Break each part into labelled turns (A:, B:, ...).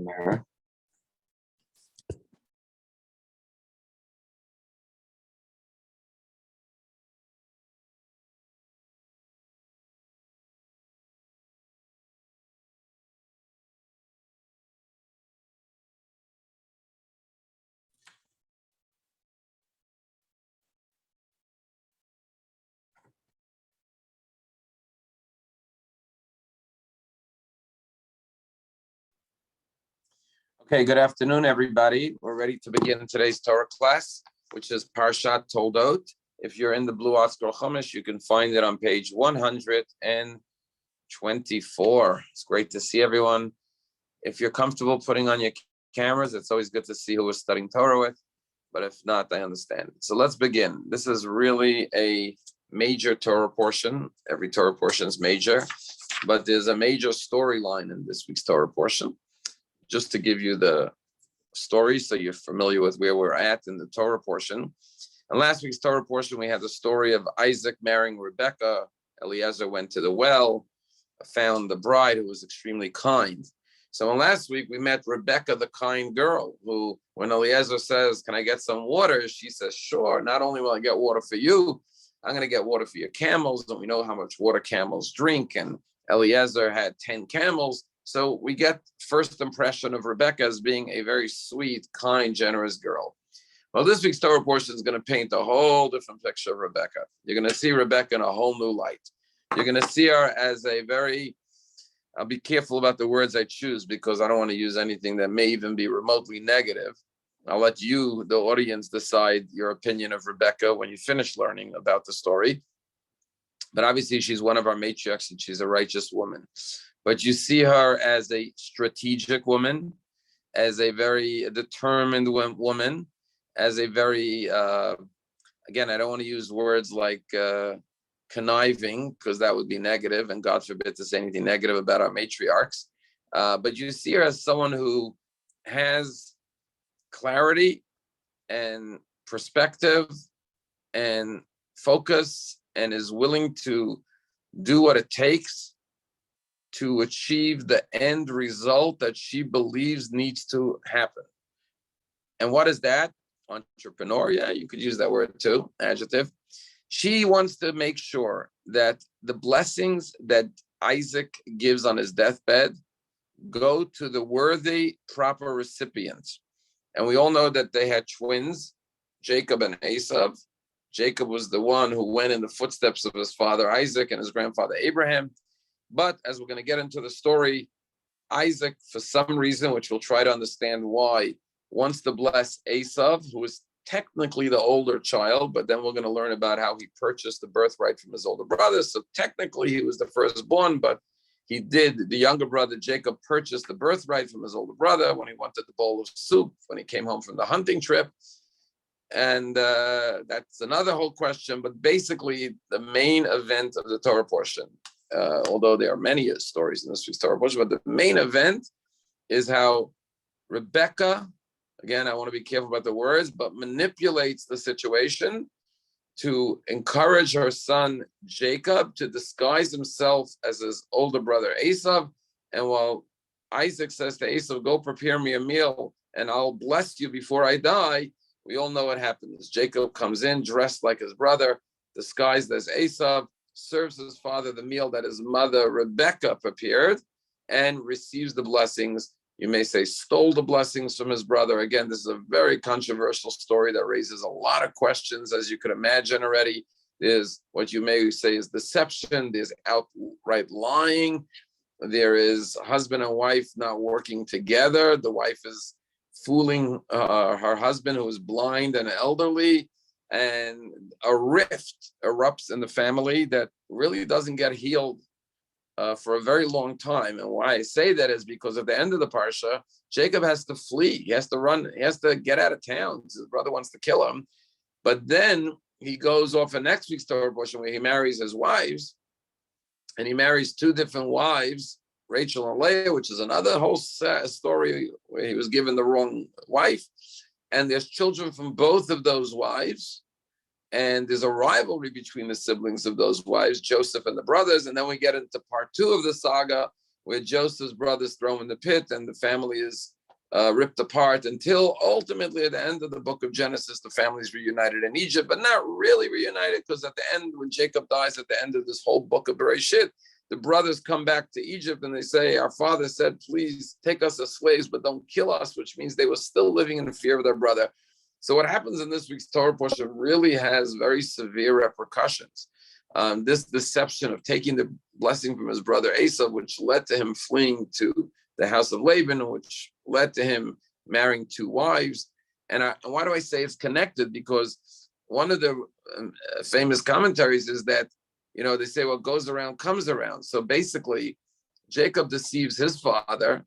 A: Scheiner. Okay, good afternoon, everybody. We're ready to begin today's Torah class, which is Parshat Toldot. If you're in the Blue Oscar Chumash, you can find it on page 124. It's great to see everyone. If you're comfortable putting on your cameras, it's always good to see who we're studying Torah with. But if not, I understand. So let's begin. This is really a major Torah portion. Every Torah portion is major, but there's a major storyline in this week's Torah portion. Just to give you the story so you're familiar with where we're at in the Torah portion. In last week's Torah portion, we had the story of Isaac marrying Rebekah. Eliezer went to the well, found the bride who was extremely kind. So in last week, we met Rebekah, the kind girl, who, when Eliezer says, "Can I get some water?" she says, "Sure. Not only will I get water for you, I'm going to get water for your camels." And we know how much water camels drink. And Eliezer had 10 camels. So we get first impression of Rebekah as being a very sweet, kind, generous girl. Well, this week's Torah portion is going to paint a whole different picture of Rebekah. You're going to see Rebekah in a whole new light. You're going to see her as a very, I'll be careful about the words I choose because I don't want to use anything that may even be remotely negative. I'll let you, the audience, decide your opinion of Rebekah when you finish learning about the story. But obviously, she's one of our matriarchs and she's a righteous woman. But you see her as a strategic woman, as a very determined woman, as a very, again, I don't want to use words like conniving, because that would be negative, and God forbid to say anything negative about our matriarchs. But you see her as someone who has clarity and perspective and focus and is willing to do what it takes to achieve the end result that she believes needs to happen. And what is that? Entrepreneur, yeah, you could use that word too, adjective. She wants to make sure that the blessings that Isaac gives on his deathbed go to the worthy, proper recipients. And we all know that they had twins, Jacob and Esau. Jacob was the one who went in the footsteps of his father Isaac and his grandfather Abraham. But as we're going to get into the story, Isaac, for some reason, which we'll try to understand why, wants to bless Esau, who is technically the older child, but then we're going to learn about how he purchased the birthright from his older brother. So technically he was the firstborn, but the younger brother Jacob purchased the birthright from his older brother when he wanted the bowl of soup, when he came home from the hunting trip. And that's another whole question, but basically the main event of the Torah portion, although there are many stories in this week's Torah portion, but the main event is how Rebekah, again, I want to be careful about the words, but manipulates the situation to encourage her son Jacob to disguise himself as his older brother Esau. And while Isaac says to Esau, "Go prepare me a meal and I'll bless you before I die," we all know what happens. Jacob comes in dressed like his brother, disguised as Esau, serves his father the meal that his mother Rebekah prepared, and receives the blessings. You may say stole the blessings from his brother. Again, this is a very controversial story that raises a lot of questions, as you could imagine already. There's what you may say is deception. There's outright lying. There is husband and wife not working together. The wife is fooling her husband, who is blind and elderly. And a rift erupts in the family that really doesn't get healed for a very long time. And why I say that is because at the end of the parsha, Jacob has to flee. He has to run. He has to get out of town. His brother wants to kill him. But then he goes off in next week's Torah portion where he marries his wives. And he marries two different wives, Rachel and Leah, which is another whole story where he was given the wrong wife. And there's children from both of those wives. And there's a rivalry between the siblings of those wives, Joseph and the brothers. And then we get into part 2 of the saga, where Joseph's brothers throw in the pit and the family is ripped apart until ultimately at the end of the book of Genesis, the family is reunited in Egypt, but not really reunited, because at the end, when Jacob dies at the end of this whole book of Bereshit, the brothers come back to Egypt and they say, our father said, please take us as slaves, but don't kill us, which means they were still living in fear of their brother. So what happens in this week's Torah portion really has very severe repercussions. This deception of taking the blessing from his brother Esau, which led to him fleeing to the house of Laban, which led to him marrying 2 wives. And why do I say it's connected? Because one of the famous commentaries is that, they say what goes around comes around. So basically, Jacob deceives his father,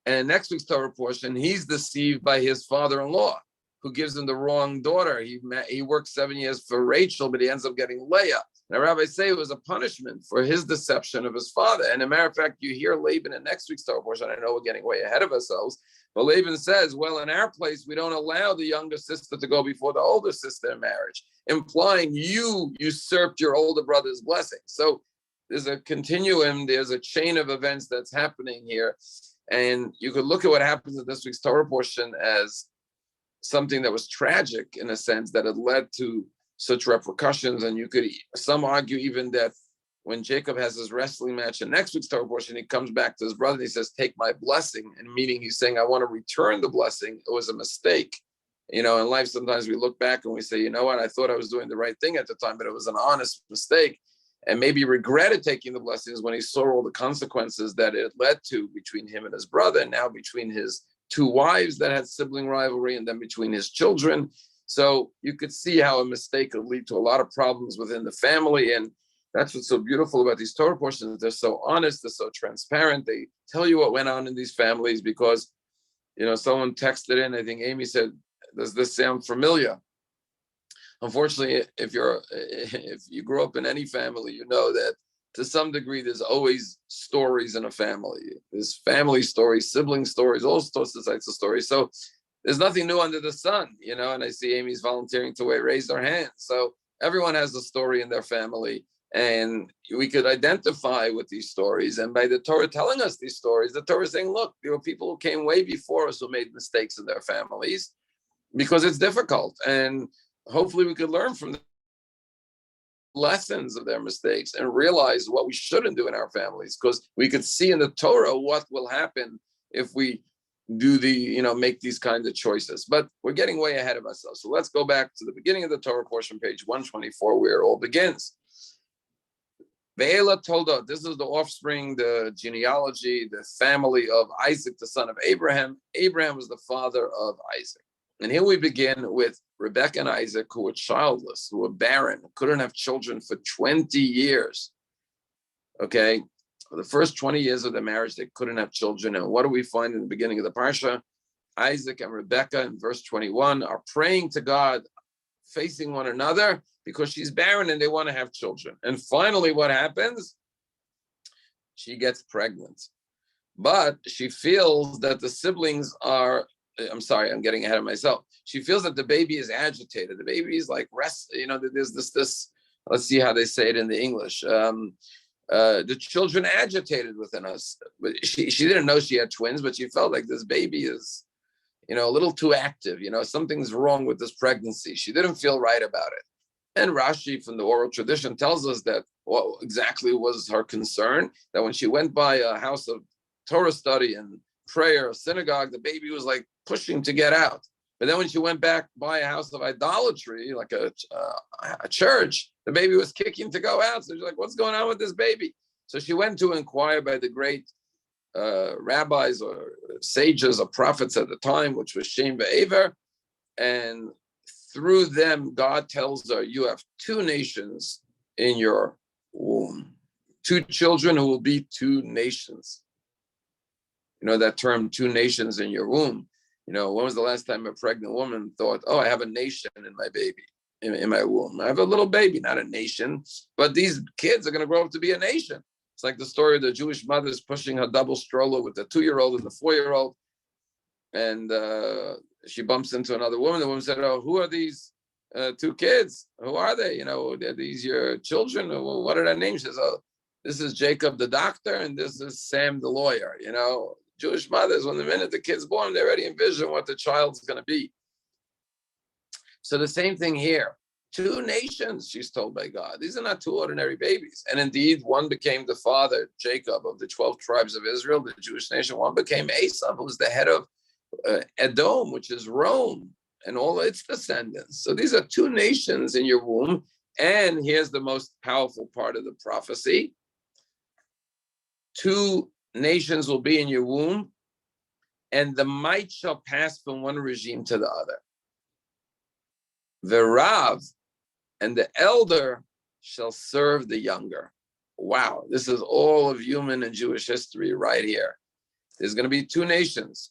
A: and in next week's Torah portion, he's deceived by his father-in-law, who gives him the wrong daughter. He worked 7 years for Rachel, but he ends up getting Leah. Now, Rabbi say it was a punishment for his deception of his father. And as a matter of fact, you hear Laban in next week's Torah portion. I know we're getting way ahead of ourselves, but Laban says, well, in our place, we don't allow the younger sister to go before the older sister in marriage, implying you usurped your older brother's blessing. So there's a continuum, there's a chain of events that's happening here. And you could look at what happens in this week's Torah portion as something that was tragic in a sense, that it led to such repercussions. And some argue even that when Jacob has his wrestling match in next week's Torah portion, he comes back to his brother and he says, take my blessing. And meaning he's saying, I want to return the blessing. It was a mistake. In life, sometimes we look back and we say, you know what, I thought I was doing the right thing at the time, but it was an honest mistake. And maybe regretted taking the blessings when he saw all the consequences that it led to between him and his brother, and now between his 2 wives that had sibling rivalry, and then between his children. So you could see how a mistake could lead to a lot of problems within the family. And that's what's so beautiful about these Torah portions. They're so honest, they're so transparent. They tell you what went on in these families because, someone texted in, I think Amy said, does this sound familiar? Unfortunately, if you grew up in any family, you know that to some degree, there's always stories in a family. There's family stories, sibling stories, all sorts of types of stories. So there's nothing new under the sun, and I see Amy's volunteering to raise her hand. So everyone has a story in their family, and we could identify with these stories. And by the Torah telling us these stories, the Torah is saying, look, there were people who came way before us who made mistakes in their families because it's difficult. And hopefully we could learn from the lessons of their mistakes and realize what we shouldn't do in our families, because we could see in the Torah what will happen if we do make these kinds of choices. But we're getting way ahead of ourselves. So let's go back to the beginning of the Torah portion, page 124, where it all begins. Ve'ela Toldot, this is the offspring, the genealogy, the family of Isaac, the son of Abraham. Abraham was the father of Isaac. And here we begin with Rebekah and Isaac, who were childless, who were barren, couldn't have children for 20 years. Okay, for the first 20 years of their marriage, they couldn't have children. And what do we find in the beginning of the Parsha? Isaac and Rebekah in verse 21 are praying to God, facing one another because she's barren and they want to have children. And finally, what happens? She gets pregnant. But she feels that the siblings are, I'm sorry, I'm getting ahead of myself. She feels that the baby is agitated. The baby is like there's this, let's see how they say it in the English. The children agitated within us. But she didn't know she had twins, but she felt like this baby is, a little too active. Something's wrong with this pregnancy. She didn't feel right about it. And Rashi from the oral tradition tells us that what exactly was her concern, that when she went by a house of Torah study and prayer, a synagogue, the baby was like pushing to get out. But then when she went back by a house of idolatry, like a church, the baby was kicking to go out. So she's like, what's going on with this baby? So she went to inquire by the great rabbis or sages or prophets at the time, which was Shem ve'Ever. And through them, God tells her, you have 2 nations in your womb, 2 children who will be 2 nations. That term, 2 nations in your womb. When was the last time a pregnant woman thought, oh, I have a nation in my baby, in my womb. I have a little baby, not a nation, but these kids are going to grow up to be a nation. It's like the story of the Jewish mothers pushing her double stroller with the 2-year-old and the 4-year-old. And she bumps into another woman. The woman said, oh, who are these 2 kids? Who are they? Are these your children? What are their names? She says, oh, This is Jacob the doctor, and this is Sam the lawyer. Jewish mothers, when the minute the kid's born, they already envision what the child's going to be. So the same thing here. 2 nations, she's told by God. These are not 2 ordinary babies. And indeed, one became the father, Jacob, of the 12 tribes of Israel, the Jewish nation. One became Esau, who was the head of Edom, which is Rome, and all its descendants. So these are 2 nations in your womb. And here's the most powerful part of the prophecy. 2 nations will be in your womb, and the might shall pass from one regime to the other. The Rav and the elder shall serve the younger. Wow, this is all of human and Jewish history right here. There's going to be 2 nations,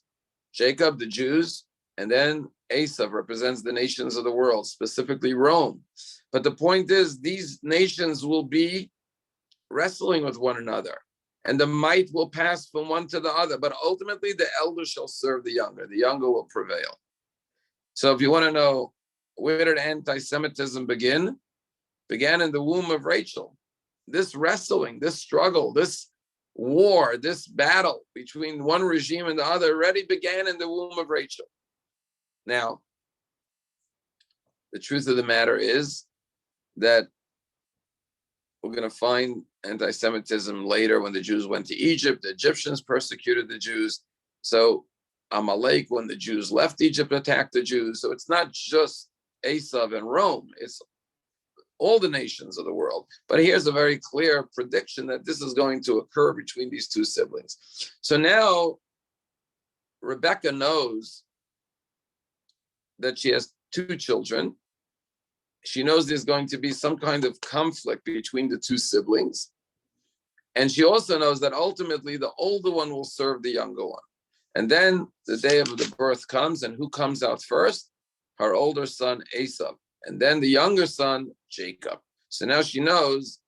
A: Jacob, the Jews, and then Esau represents the nations of the world, specifically Rome. But the point is, these nations will be wrestling with one another, and the might will pass from one to the other. But ultimately, the elder shall serve the younger. The younger will prevail. So if you want to know, where did anti-Semitism begin? Began in the womb of Rachel. This wrestling, this struggle, this war, this battle between one regime and the other already began in the womb of Rachel. Now, the truth of the matter is that we're going to find anti-Semitism later when the Jews went to Egypt. The Egyptians persecuted the Jews. So Amalek, when the Jews left Egypt, attacked the Jews. So it's not just Esau and Rome, it's all the nations of the world. But here's a very clear prediction that this is going to occur between these 2 siblings. So now Rebecca knows that she has 2 children. She knows there's going to be some kind of conflict between the 2 siblings. And she also knows that ultimately the older one will serve the younger one. And then the day of the birth comes, and who comes out first? Her older son, Esau. And then the younger son, Jacob. So now she knows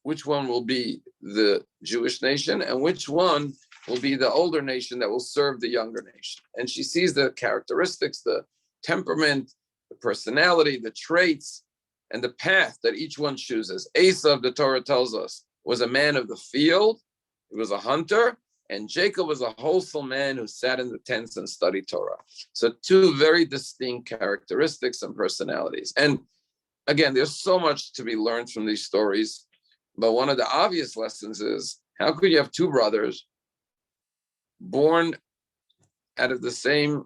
A: which one will be the Jewish nation and which one will be the older nation that will serve the younger nation. And she sees the characteristics, the temperament, the personality, the traits, and the path that each one chooses. Esau, the Torah tells us, was a man of the field. He was a hunter. And Jacob was a wholesome man who sat in the tents and studied Torah. So 2 very distinct characteristics and personalities. And again, there's so much to be learned from these stories. But one of the obvious lessons is, how could you have 2 brothers born out of the same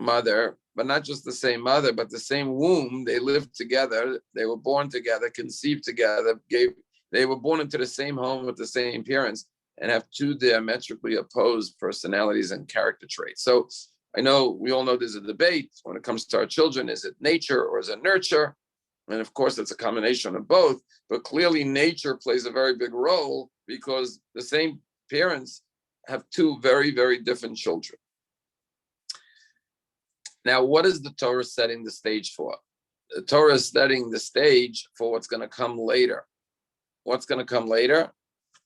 A: mother, but not just the same mother, but the same womb? They lived together. They were born together, conceived together, they were born into the same home with the same parents, and have 2 diametrically opposed personalities and character traits. So I know, we all know there's a debate when it comes to our children. Is it nature or is it nurture? And of course, it's a combination of both. But clearly, nature plays a very big role, because the same parents have 2 very, very different children. Now, what is the Torah setting the stage for? The Torah is setting the stage for what's going to come later. What's going to come later?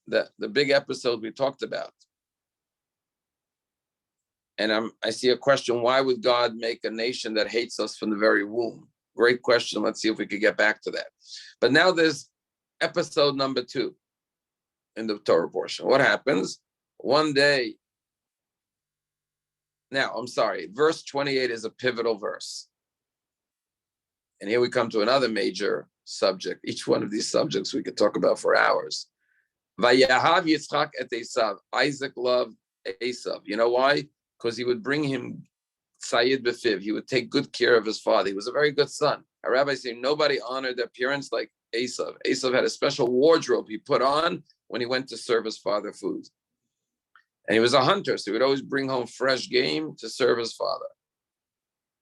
A: The big episode we talked about. And I see a question: why would God make a nation that hates us from the very womb? Great question. Let's see if we could get back to that. But now there's episode number 2 in the Torah portion. What happens? One day, now I'm sorry, verse 28 is a pivotal verse. And here we come to another major subject. Each one of these subjects we could talk about for hours. Vayahav Yitzchak et Esav. Isaac loved Esav. You know why? Because he would bring him Sayid Befiv. He would take good care of his father. He was a very good son. A rabbi said nobody honored their parents like Esav. Esav had a special wardrobe he put on when he went to serve his father food. And he was a hunter, so he would always bring home fresh game to serve his father.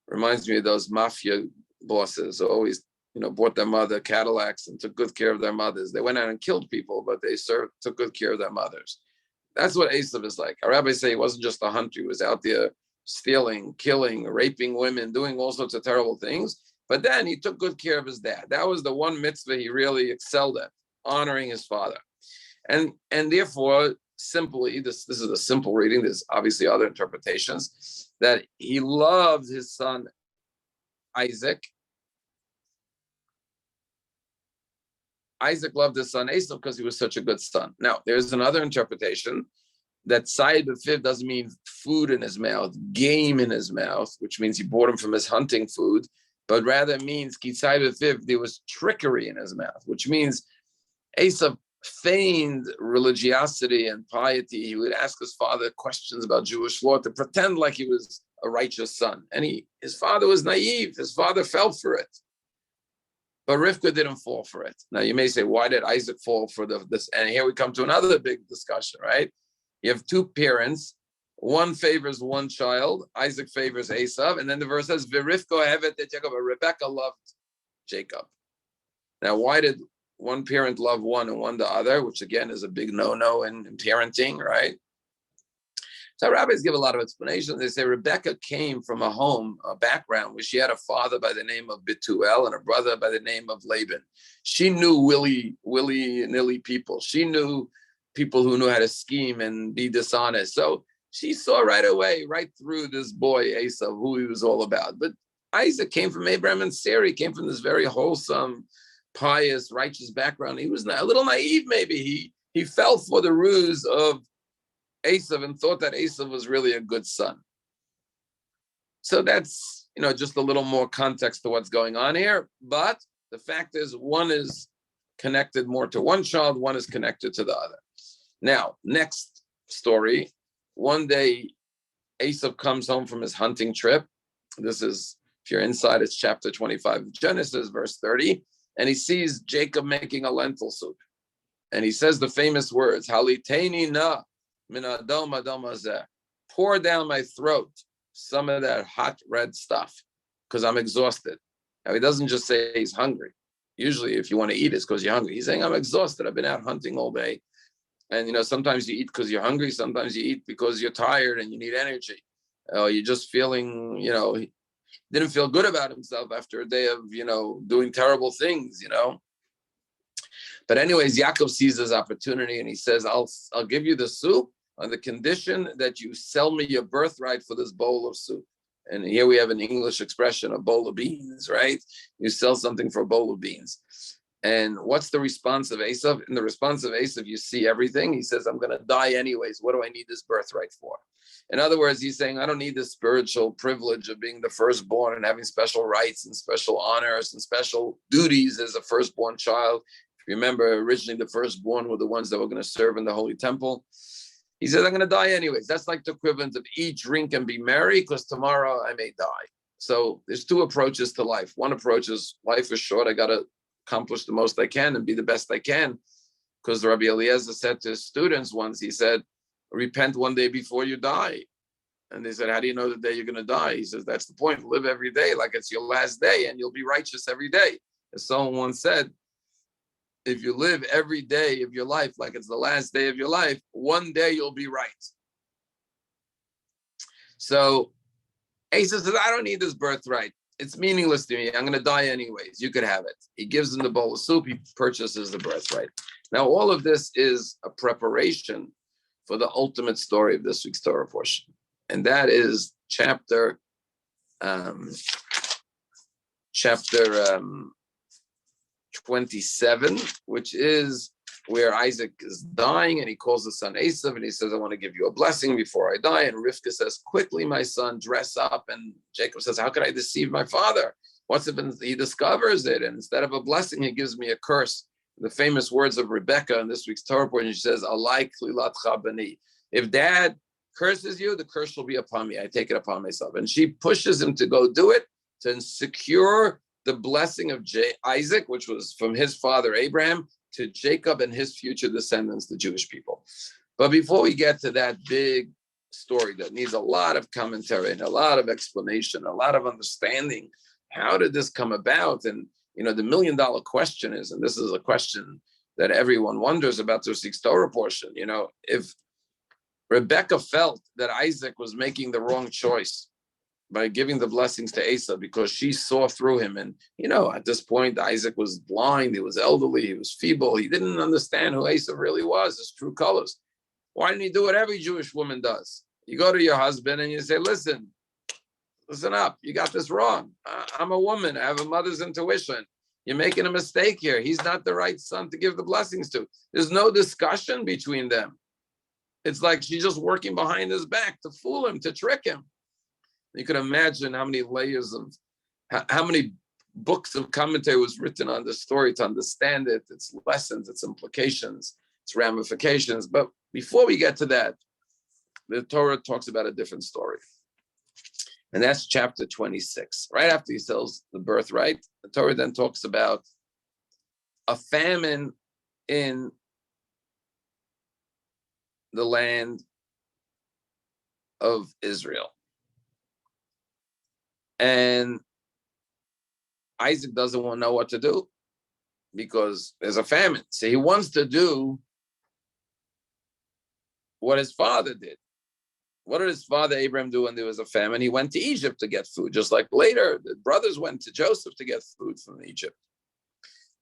A: Reminds me of those mafia bosses who always, bought their mother Cadillacs and took good care of their mothers. They went out and killed people, but they took good care of their mothers. That's what Esav is like. Our rabbis say he wasn't just a hunter. He was out there stealing, killing, raping women, doing all sorts of terrible things. But then he took good care of his dad. That was the one mitzvah he really excelled at, honoring his father. And therefore, simply, this is a simple reading. There's obviously other interpretations, that he loved his son Isaac. Isaac loved his son Esau because he was such a good son. Now, there's another interpretation that Said B'Fiv doesn't mean food in his mouth, game in his mouth, which means he bought him from his hunting food, but rather means Ki Said B'Fiv, there was trickery in his mouth, which means Esau feigned religiosity and piety. He would ask his father questions about Jewish law to pretend like he was a righteous son. And his father was naive. His father fell for it. But Rivka didn't fall for it. Now you may say, why did Isaac fall for this? And here we come to another big discussion, right? You have two parents. One favors one child. Isaac favors Esau. And then the verse says, V'Rivka hevet et Jacob. Rebecca loved Jacob. Now, why did one parent love one and one the other, which again is a big no-no in parenting, right? So rabbis give a lot of explanations. They say Rebecca came from a home, a background where she had a father by the name of Bethuel and a brother by the name of Laban. She knew willy-nilly people. She knew people who knew how to scheme and be dishonest. So she saw right away, right through this boy, Esau, who he was all about. But Isaac came from Abraham and Sarah. He came from this very wholesome, pious, righteous background. He was a little naive, maybe. He fell for the ruse of Esau and thought that Esau was really a good son. So that's, just a little more context to what's going on here. But the fact is, one is connected more to one child, one is connected to the other. Now, next story. One day, Esau comes home from his hunting trip. This is, if you're inside, it's chapter 25 of Genesis, verse 30. And he sees Jacob making a lentil soup. And he says the famous words, Haliteni na min adom adom hazeh. Pour down my throat some of that hot red stuff, because I'm exhausted. Now, he doesn't just say he's hungry. Usually, if you want to eat, it's because you're hungry. He's saying, I'm exhausted. I've been out hunting all day. And, sometimes you eat because you're hungry. Sometimes you eat because you're tired and you need energy. You're just feeling, he didn't feel good about himself after a day of, doing terrible things, But anyways, Yaakov sees his opportunity and he says, I'll give you the soup on the condition that you sell me your birthright for this bowl of soup. And here we have an English expression, a bowl of beans, right? You sell something for a bowl of beans. And what's the response of Esau? In the response of Esau, you see everything. He says, I'm going to die anyways. What do I need this birthright for? In other words, he's saying, I don't need the spiritual privilege of being the firstborn and having special rights and special honors and special duties as a firstborn child. If you remember, originally the firstborn were the ones that were going to serve in the Holy Temple. He says, I'm going to die anyways. That's like the equivalent of eat, drink, and be merry, because tomorrow I may die. So there's two approaches to life. One approach is life is short. I got to accomplish the most I can and be the best I can. Because Rabbi Eliezer said to his students once, he said, repent one day before you die. And they said, how do you know the day you're going to die? He says, that's the point. Live every day like it's your last day and you'll be righteous every day. As someone once said, if you live every day of your life like it's the last day of your life, one day you'll be right. So Asa says, I don't need this birthright. It's meaningless to me. I'm going to die anyways. You could have it. He gives him the bowl of soup. He purchases the birthright. Now, all of this is a preparation for the ultimate story of this week's Torah portion. And that is chapter 27, which is where Isaac is dying and he calls his son Esav and he says, I want to give you a blessing before I die. And Rivka says, quickly, my son, dress up. And Jacob says, how could I deceive my father? What's it been? He discovers it. And instead of a blessing, he gives me a curse. The famous words of Rebecca in this week's Torah portion, she says, Alai klilat chabani. If dad curses you, the curse will be upon me. I take it upon myself. And she pushes him to go do it to secure the blessing of Isaac, which was from his father Abraham, to Jacob and his future descendants, the Jewish people. But before we get to that big story that needs a lot of commentary and a lot of explanation, a lot of understanding, how did this come about? And, the $1 million question is, and this is a question that everyone wonders about this week's Torah portion, if Rebecca felt that Isaac was making the wrong choice by giving the blessings to Esau because she saw through him. And, at this point, Isaac was blind, he was elderly, he was feeble. He didn't understand who Esau really was, his true colors. Why didn't he do what every Jewish woman does? You go to your husband and you say, listen up, you got this wrong. I'm a woman, I have a mother's intuition. You're making a mistake here. He's not the right son to give the blessings to. There's no discussion between them. It's like she's just working behind his back to fool him, to trick him. You can imagine how many layers of, how many books of commentary was written on the story to understand it, its lessons, its implications, its ramifications. But before we get to that, the Torah talks about a different story. And that's chapter 26. Right after he sells the birthright, the Torah then talks about a famine in the land of Israel. And Isaac doesn't want to know what to do because there's a famine. So he wants to do what his father did. What did his father Abraham do when there was a famine? He went to Egypt to get food, just like later the brothers went to Joseph to get food from Egypt.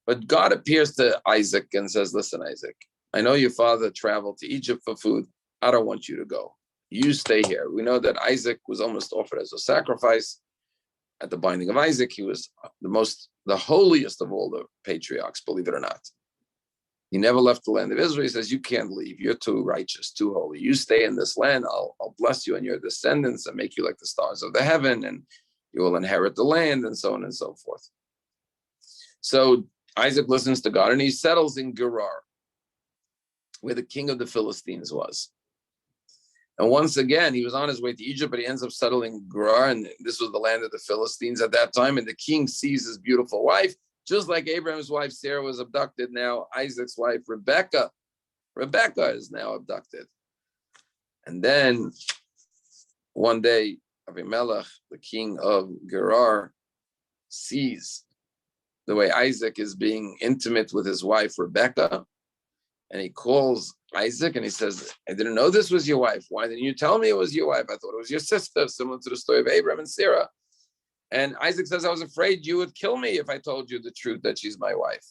A: But God appears to Isaac and says, listen, Isaac, I know your father traveled to Egypt for food. I don't want you to go. You stay here. We know that Isaac was almost offered as a sacrifice. At the binding of Isaac, he was the holiest of all the patriarchs, believe it or not. He never left the land of Israel. He says, you can't leave. You're too righteous, too holy. You stay in this land. I'll bless you and your descendants and make you like the stars of the heaven, and you will inherit the land, and so on and so forth. So Isaac listens to God, and he settles in Gerar, where the king of the Philistines was. And once again, he was on his way to Egypt, but he ends up settling in Gerar, and this was the land of the Philistines at that time. And the king sees his beautiful wife, just like Abraham's wife Sarah was abducted. Now Isaac's wife Rebecca is now abducted. And then one day, Abimelech, the king of Gerar, sees the way Isaac is being intimate with his wife Rebecca, and he calls Isaac and he says, I didn't know this was your wife. Why didn't you tell me it was your wife? I thought it was your sister, similar to the story of Abraham and Sarah. And Isaac says, I was afraid you would kill me if I told you the truth that she's my wife.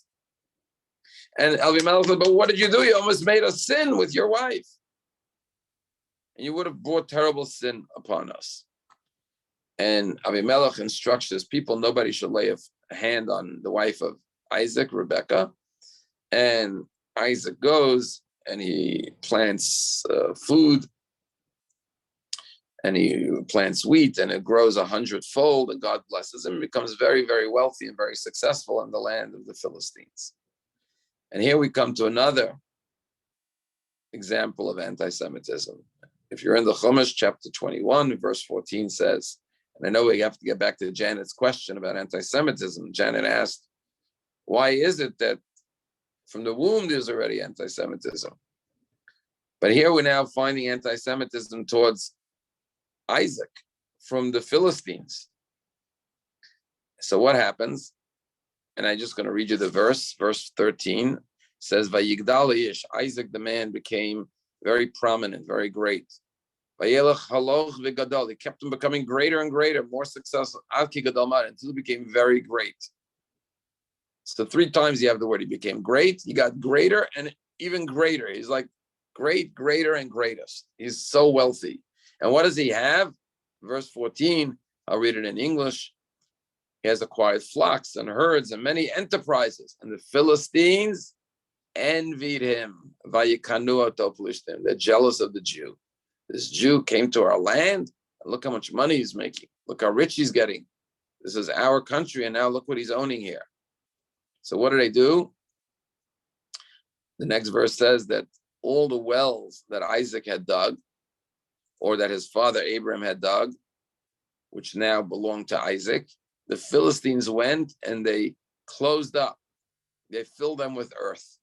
A: And Abimelech said, but what did you do? You almost made us sin with your wife. And you would have brought terrible sin upon us. And Abimelech instructs his people, nobody should lay a hand on the wife of Isaac, Rebecca. And Isaac goes and he plants food, and he plants wheat, and it grows 100-fold, and God blesses him. He becomes very, very wealthy and very successful in the land of the Philistines. And here we come to another example of anti-Semitism. If you're in the Chumash, chapter 21, verse 14 says, and I know we have to get back to Janet's question about anti-Semitism. Janet asked, why is it that from the womb there's already anti-Semitism? But here we're now finding anti-Semitism towards Isaac from the Philistines. So what happens? And I'm just going to read you the verse 13 says, Vayigdal Ish, Isaac the man became very prominent, very great. Vayelach haloch v'gadol, he kept him becoming greater and greater, more successful, until he became very great. So 3 times you have the word, he became great, he got greater and even greater. He's like great, greater, and greatest. He's so wealthy. And what does he have? Verse 14, I'll read it in English. He has acquired flocks and herds and many enterprises. And the Philistines envied him. They're jealous of the Jew. This Jew came to our land, and look how much money he's making. Look how rich he's getting. This is our country, and now look what he's owning here. So what do they do? The next verse says that all the wells that Isaac had dug, or that his father Abraham had dug, which now belonged to Isaac, the Philistines went and they closed up. They filled them with earth.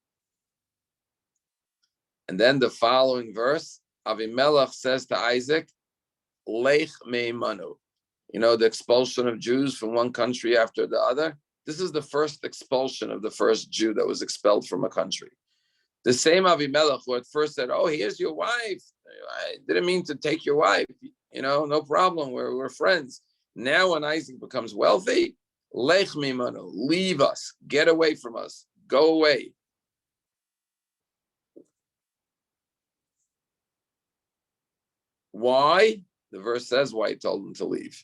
A: And then the following verse, Avimelech says to Isaac, Lech meimanu. You know, the expulsion of Jews from one country after the other. This is the first expulsion of the first Jew that was expelled from a country. The same Avimelech who at first said, oh, here's your wife. I didn't mean to take your wife. You know, no problem. We're friends. Now when Isaac becomes wealthy, Lech meimanu, leave us, get away from us, go away. Why? The verse says why he told him to leave.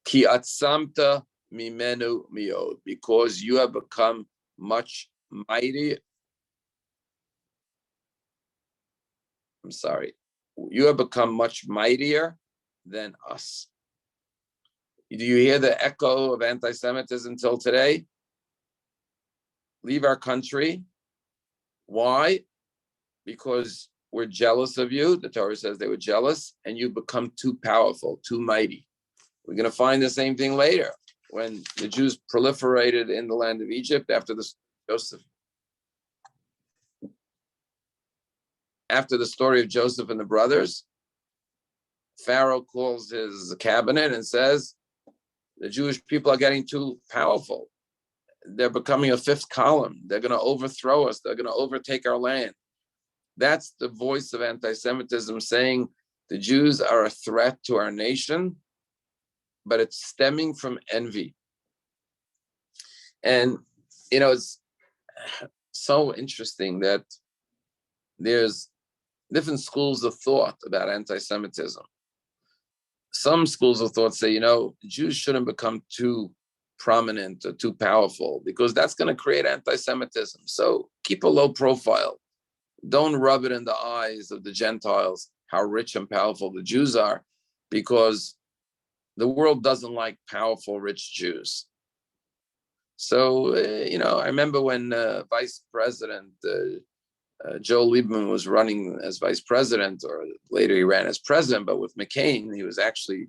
A: Ki atzamta mimenu miod, because you have become much mighty. I'm sorry. You have become much mightier than us. Do you hear the echo of anti-Semitism till today? Leave our country. Why? Because we're jealous of you. The Torah says they were jealous, and you become too powerful, too mighty. We're going to find the same thing later when the Jews proliferated in the land of Egypt after the story of Joseph and the brothers. Pharaoh calls his cabinet and says, the Jewish people are getting too powerful. They're becoming a fifth column. They're going to overthrow us. They're going to overtake our land. That's the voice of anti-Semitism saying the Jews are a threat to our nation, but it's stemming from envy. And, it's so interesting that there's different schools of thought about anti-Semitism. Some schools of thought say, Jews shouldn't become too prominent or too powerful because that's going to create anti-Semitism. So keep a low profile. Don't rub it in the eyes of the Gentiles how rich and powerful the Jews are, because the world doesn't like powerful, rich Jews. So, I remember when Vice President Joe Lieberman was running as vice president, or later he ran as president, but with McCain, he was actually,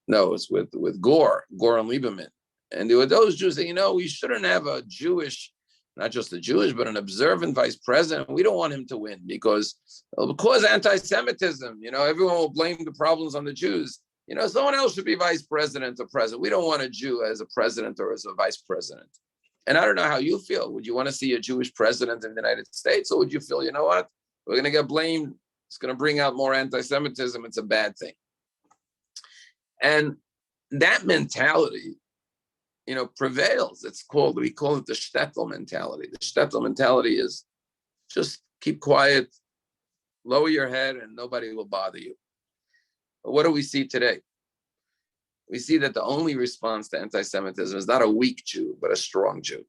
A: it's with Gore and Lieberman. And there were those Jews that, we shouldn't have a Jewish, not just a Jewish, but an observant vice president. We don't want him to win because it'll cause anti-Semitism. Everyone will blame the problems on the Jews. Someone else should be vice president or president. We don't want a Jew as a president or as a vice president. And I don't know how you feel. Would you want to see a Jewish president in the United States? Or would you feel, what? We're going to get blamed. It's going to bring out more anti-Semitism. It's a bad thing. And that mentality, prevails. We call it the shtetl mentality. The shtetl mentality is just keep quiet, lower your head, and nobody will bother you. But what do we see today? We see that the only response to anti-Semitism is not a weak Jew, but a strong Jew.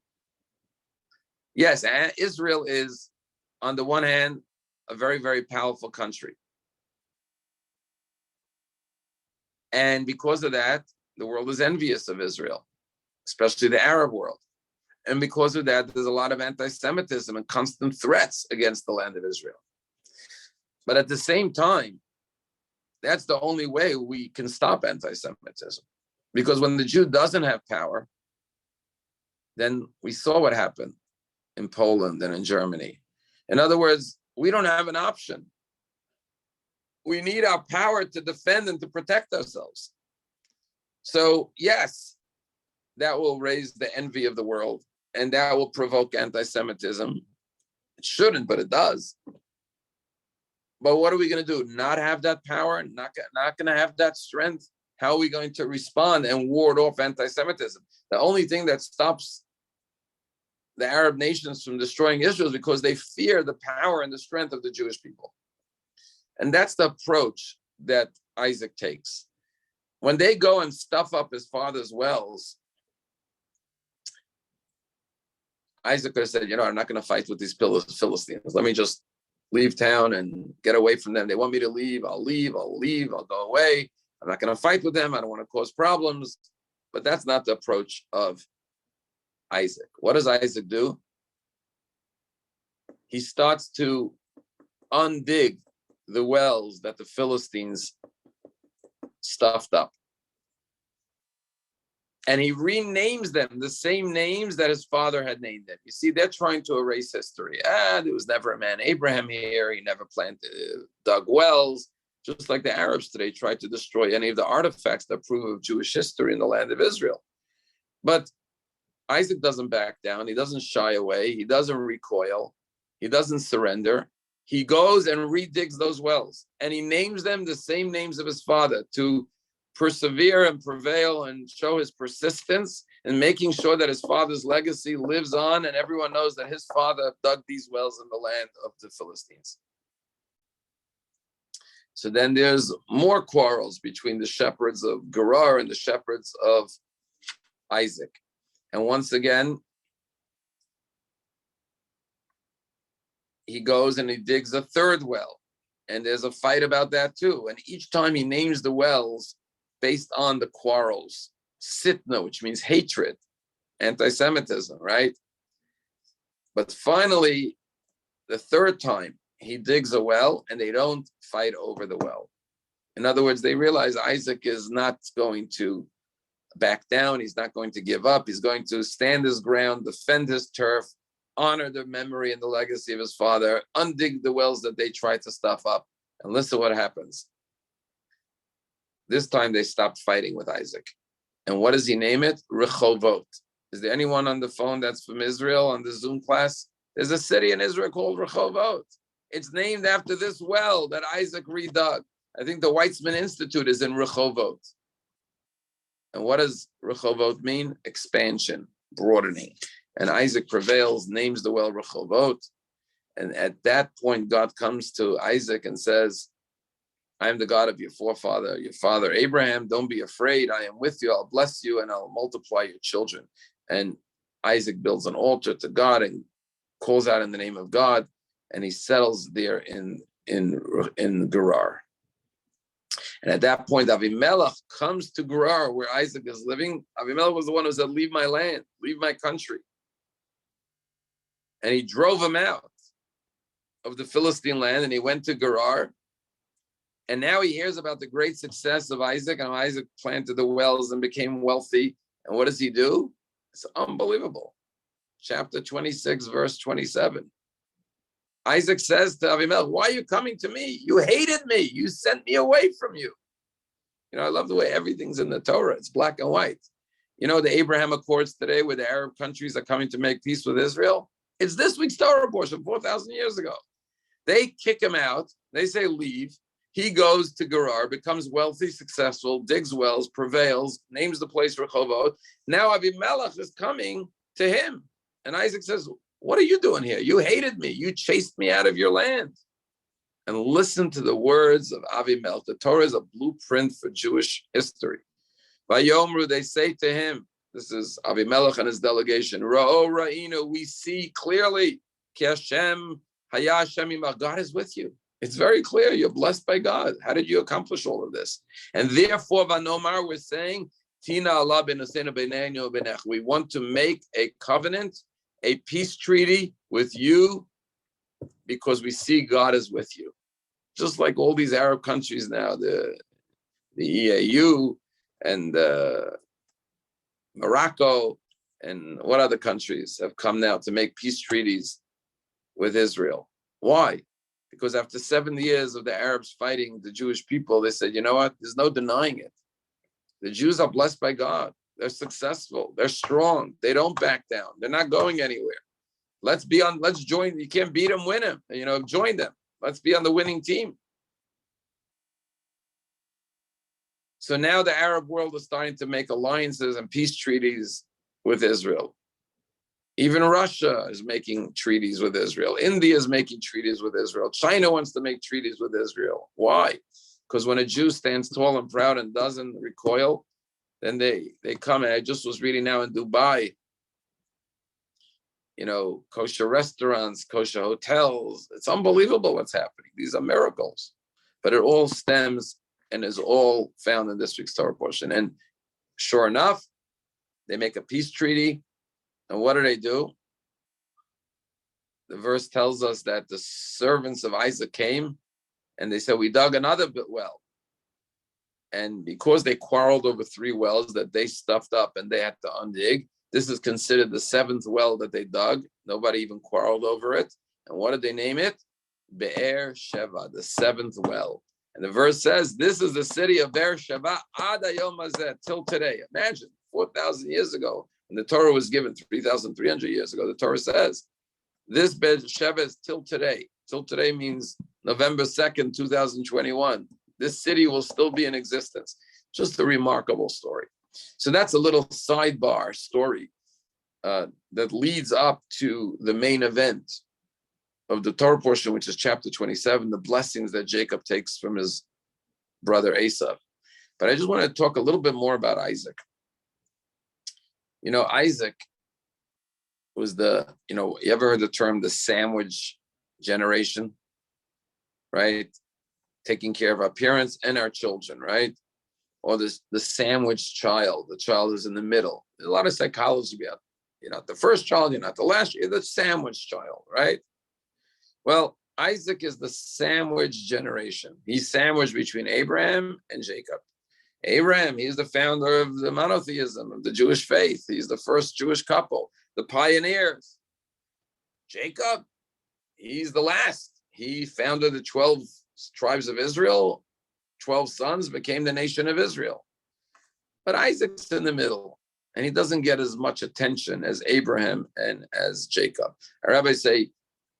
A: Yes, Israel is, on the one hand, a very, very powerful country. And because of that, the world is envious of Israel, especially the Arab world. And because of that, there's a lot of anti-Semitism and constant threats against the land of Israel. But at the same time, that's the only way we can stop anti-Semitism. Because when the Jew doesn't have power, then we saw what happened in Poland and in Germany. In other words, we don't have an option. We need our power to defend and to protect ourselves. So yes, that will raise the envy of the world, and that will provoke anti-Semitism. It shouldn't, but it does. But what are we going to do? Not have that power? Not going to have that strength? How are we going to respond and ward off anti-Semitism? The only thing that stops the Arab nations from destroying Israel is because they fear the power and the strength of the Jewish people. And that's the approach that Isaac takes. When they go and stuff up his father's wells, Isaac could have said, I'm not going to fight with these Philistines. Let me just leave town and get away from them. They want me to leave. I'll leave. I'll go away. I'm not going to fight with them. I don't want to cause problems. But that's not the approach of Isaac. What does Isaac do? He starts to undig the wells that the Philistines stuffed up. And he renames them the same names that his father had named them. You see, they're trying to erase history. There was never a man Abraham here. He never dug wells. Just like the Arabs today tried to destroy any of the artifacts that prove of Jewish history in the land of Israel. But Isaac doesn't back down. He doesn't shy away. He doesn't recoil. He doesn't surrender. He goes and redigs those wells. And he names them the same names of his father to persevere and prevail and show his persistence in making sure that his father's legacy lives on and everyone knows that his father dug these wells in the land of the Philistines. So then there's more quarrels between the shepherds of Gerar and the shepherds of Isaac. And once again, he goes and he digs a third well. And there's a fight about that too. And each time he names the wells based on the quarrels. Sitna, which means hatred, anti-Semitism, right? But finally, the third time, he digs a well and they don't fight over the well. In other words, they realize Isaac is not going to back down. He's not going to give up. He's going to stand his ground, defend his turf, honor the memory and the legacy of his father, undig the wells that they tried to stuff up. And listen what happens. This time they stopped fighting with Isaac. And what does he name it? Rechovot. Is there anyone on the phone that's from Israel on the Zoom class? There's a city in Israel called Rechovot. It's named after this well that Isaac redug. I think the Weizmann Institute is in Rechovot. And what does Rechovot mean? Expansion, broadening. And Isaac prevails, names the well Rechovot. And at that point, God comes to Isaac and says, I am the God of your forefather, your father Abraham. Don't be afraid. I am with you. I'll bless you and I'll multiply your children. And Isaac builds an altar to God and calls out in the name of God. And he settles there in Gerar. And at that point, Avimelech comes to Gerar, where Isaac is living. Avimelech was the one who said, leave my land, leave my country. And he drove him out of the Philistine land, and he went to Gerar. And now he hears about the great success of Isaac, and Isaac planted the wells and became wealthy. And what does he do? It's unbelievable. Chapter 26, verse 27. Isaac says to Avimelech, why are you coming to me? You hated me. You sent me away from you. You know, I love the way everything's in the Torah. It's black and white. You know, the Abraham Accords today, where the Arab countries are coming to make peace with Israel. It's this week's Torah portion, 4,000 years ago. They kick him out. They say, leave. He goes to Gerar, becomes wealthy, successful, digs wells, prevails, names the place Rehovot. Now Avimelech is coming to him. And Isaac says, what are you doing here? You hated me. You chased me out of your land. And listen to the words of Avimelech. The Torah is a blueprint for Jewish history. Vayomru, they say to him, this is Avimelech and his delegation, Ra'o Ra'inu, we see clearly, Ki Hashem, Haya Hashem imach, God is with you. It's very clear. You're blessed by God. How did you accomplish all of this? And therefore, Vanomar, we're saying, Tina Allah b'nasena b'neinyo b'nech. We want to make a covenant, a peace treaty with you, because we see God is with you. Just like all these Arab countries now, the EAU and Morocco and what other countries have come now to make peace treaties with Israel. Why? Because after 7 years of the Arabs fighting the Jewish people, they said, you know what? There's no denying it. The Jews are blessed by God. They're successful. They're strong. They don't back down. They're not going anywhere. Let's join. You can't beat them, win them. You know, join them. Let's be on the winning team. So now the Arab world is starting to make alliances and peace treaties with Israel. Even Russia is making treaties with Israel. India is making treaties with Israel. China wants to make treaties with Israel. Why? Because when a Jew stands tall and proud and doesn't recoil, then they come. And I just was reading now in Dubai, you know, kosher restaurants, kosher hotels. It's unbelievable what's happening. These are miracles. But it all stems and is all found in this week's Torah portion. And sure enough, they make a peace treaty. And what do? The verse tells us that the servants of Isaac came and they said, we dug another well. And because they quarreled over 3 wells that they stuffed up and they had to undig, this is considered the 7th well that they dug. Nobody even quarreled over it. And what did they name it? Be'er Sheva, the 7th well. And the verse says, this is the city of Be'er Sheva ad hayom hazeh, till today. Imagine, 4,000 years ago, when the Torah was given 3,300 years ago, the Torah says, this Be'er Sheva is till today. Till today means November 2nd, 2021. This city will still be in existence. Just a remarkable story. So that's a little sidebar story that leads up to the main event of the Torah portion, which is chapter 27, the blessings that Jacob takes from his brother Esau. But I just want to talk a little bit more about Isaac. Isaac was you ever heard the term the sandwich generation, right? Taking care of our parents and our children, right? Or the sandwich child, the child who's in the middle. There's a lot of psychology about, you're not the first child, you're not the last, you're the sandwich child, right? Well, Isaac is the sandwich generation. He's sandwiched between Abraham and Jacob. Abraham, he's the founder of the monotheism, of the Jewish faith. He's the first Jewish couple, the pioneers. Jacob, he's the last. He founded the 12 tribes of Israel. 12 sons became the nation of Israel. But Isaac's in the middle, and he doesn't get as much attention as Abraham and as Jacob. Our rabbis say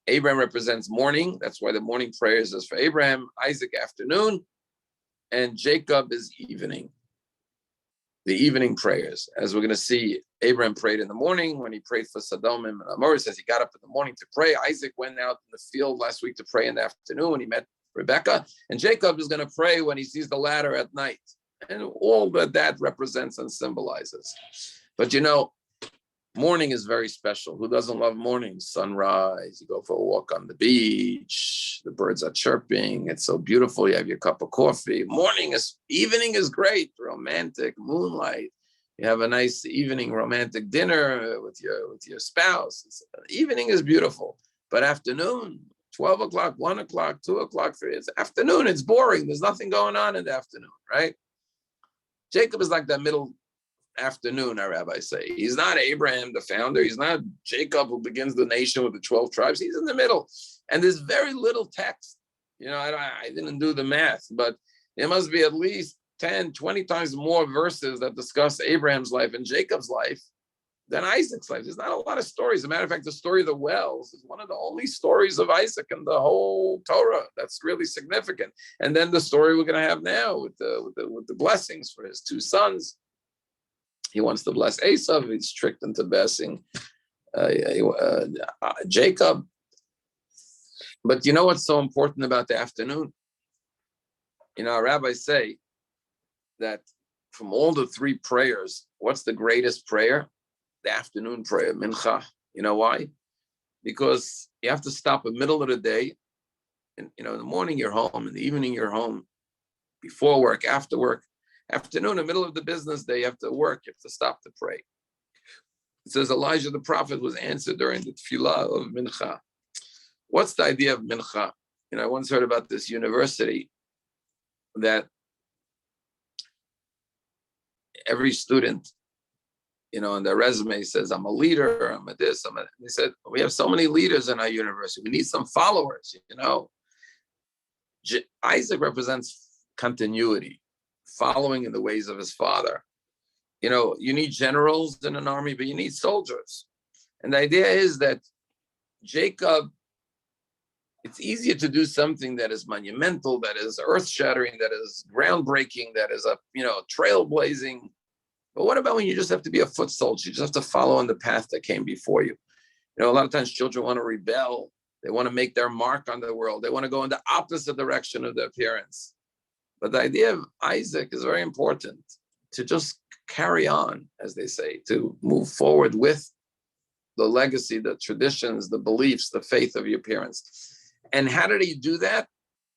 A: Abraham represents morning. That's why the morning prayers is for Abraham. Isaac, afternoon. And Jacob is evening. The evening prayers. As we're going to see, Abraham prayed in the morning when he prayed for Sodom and Gomorrah. Says he got up in the morning to pray. Isaac went out in the field last week to pray in the afternoon when he met Rebecca. And Jacob is going to pray when he sees the ladder at night. And all that represents and symbolizes. But morning is very special. Who doesn't love morning? Sunrise, you go for a walk on the beach, the birds are chirping, it's so beautiful, you have your cup of coffee. Evening is great, romantic, moonlight. You have a nice evening romantic dinner with your spouse. Evening is beautiful. But afternoon, 12 o'clock, 1 o'clock, 2 o'clock, 3, it's afternoon, it's boring. There's nothing going on in the afternoon, right? Jacob is like that middle afternoon, our rabbis say. He's not Abraham, the founder. He's not Jacob, who begins the nation with the 12 tribes. He's in the middle. And there's very little text. I didn't do the math, but there must be at least 10, 20 times more verses that discuss Abraham's life and Jacob's life than Isaac's life. There's not a lot of stories. As a matter of fact, the story of the wells is one of the only stories of Isaac in the whole Torah that's really significant. And then the story we're going to have now with the blessings for his 2 sons. He wants to bless Esau. He's tricked into blessing Jacob. But you know what's so important about the afternoon? Our rabbis say that from all the 3 prayers, what's the greatest prayer? The afternoon prayer, mincha. You know why? Because you have to stop in the middle of the day. And, in the morning you're home, in the evening you're home, before work, after work. Afternoon, in the middle of the business day, you have to work, you have to stop to pray. It says Elijah the prophet was answered during the tefillah of mincha. What's the idea of mincha? I once heard about this university that every student, on their resume says, I'm a leader, I'm a this, they said, we have so many leaders in our university, we need some followers, Isaac represents continuity, following in the ways of his father. You need generals in an army, but you need soldiers. And the idea is that Jacob, it's easier to do something that is monumental, that is earth-shattering, that is groundbreaking, that is trailblazing. But what about when you just have to be a foot soldier? You just have to follow on the path that came before you. A lot of times children want to rebel. They want to make their mark on the world. They want to go in the opposite direction of their parents. But the idea of Isaac is very important, to just carry on, as they say, to move forward with the legacy, the traditions, the beliefs, the faith of your parents. And how did he do that?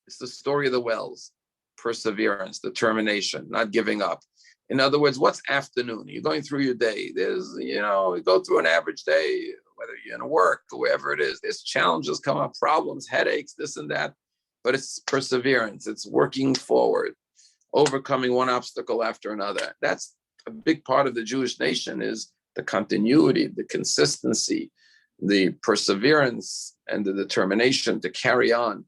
A: It's the story of the wells: perseverance, determination, not giving up. In other words, what's afternoon? You're going through your day. There's, you go through an average day, whether you're in work or wherever it is, there's challenges come up, problems, headaches, this and that. But it's perseverance. It's working forward, overcoming one obstacle after another. That's a big part of the Jewish nation, is the continuity, the consistency, the perseverance, and the determination to carry on,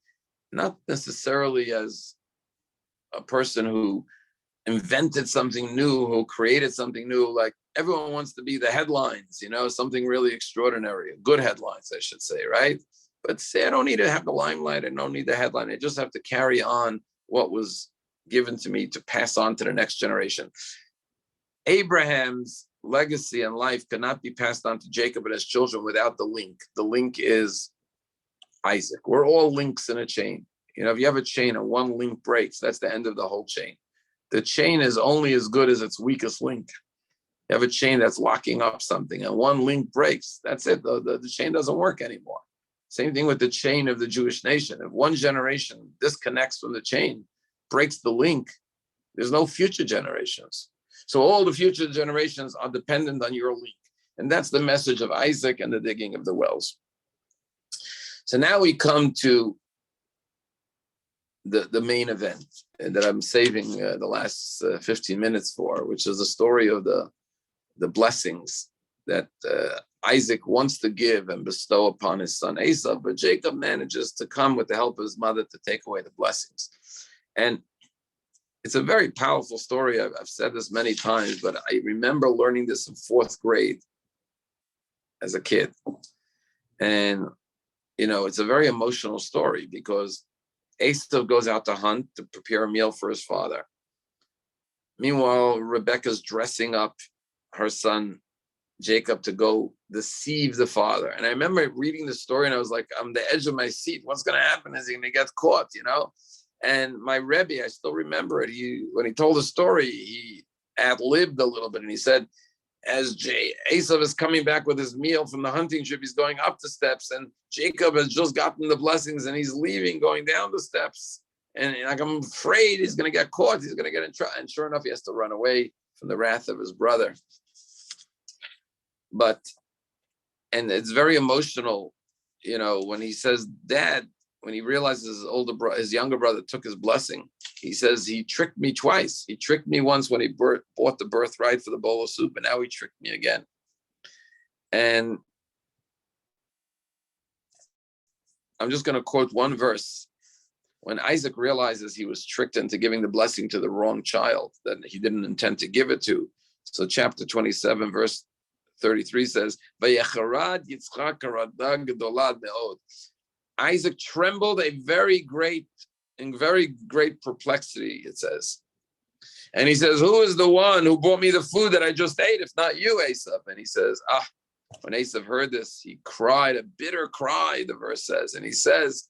A: not necessarily as a person who invented something new, who created something new. Like everyone wants to be the headlines, something really extraordinary, good headlines, I should say, right? But say, I don't need to have the limelight. I don't need the headline. I just have to carry on what was given to me to pass on to the next generation. Abraham's legacy and life cannot be passed on to Jacob and his children without the link. The link is Isaac. We're all links in a chain. If you have a chain and one link breaks, that's the end of the whole chain. The chain is only as good as its weakest link. You have a chain that's locking up something and one link breaks, that's it. The chain doesn't work anymore. Same thing with the chain of the Jewish nation. If one generation disconnects from the chain, breaks the link, there's no future generations. So all the future generations are dependent on your link. And that's the message of Isaac and the digging of the wells. So now we come to the main event that I'm saving the last 15 minutes for, which is the story of the blessings that Isaac wants to give and bestow upon his son Esau, but Jacob manages to come with the help of his mother to take away the blessings. And it's a very powerful story. I've said this many times, but I remember learning this in 4th grade as a kid. And, it's a very emotional story because Esau goes out to hunt to prepare a meal for his father. Meanwhile, Rebecca's dressing up her son Jacob to go deceive the father. And I remember reading the story and I was like, I'm the edge of my seat. What's going to happen? Is he going to get caught, And my Rebbe, I still remember it. When he told the story, he ad-libbed a little bit and he said, as Esau is coming back with his meal from the hunting trip, he's going up the steps and Jacob has just gotten the blessings and he's leaving, going down the steps. And I'm afraid he's going to get caught. He's going to get in trouble. And sure enough, he has to run away from the wrath of his brother. And it's very emotional, when he says, Dad, when he realizes his younger brother took his blessing, he says, he tricked me twice. He tricked me once when he bought the birthright for the bowl of soup, and now he tricked me again. And I'm just going to quote one verse. When Isaac realizes he was tricked into giving the blessing to the wrong child that he didn't intend to give it to. So chapter 27, verse 33 says, Isaac trembled in very great perplexity, it says. And he says, who is the one who brought me the food that I just ate, if not you, Esau? And he says, when Esau heard this, he cried a bitter cry, the verse says. And he says,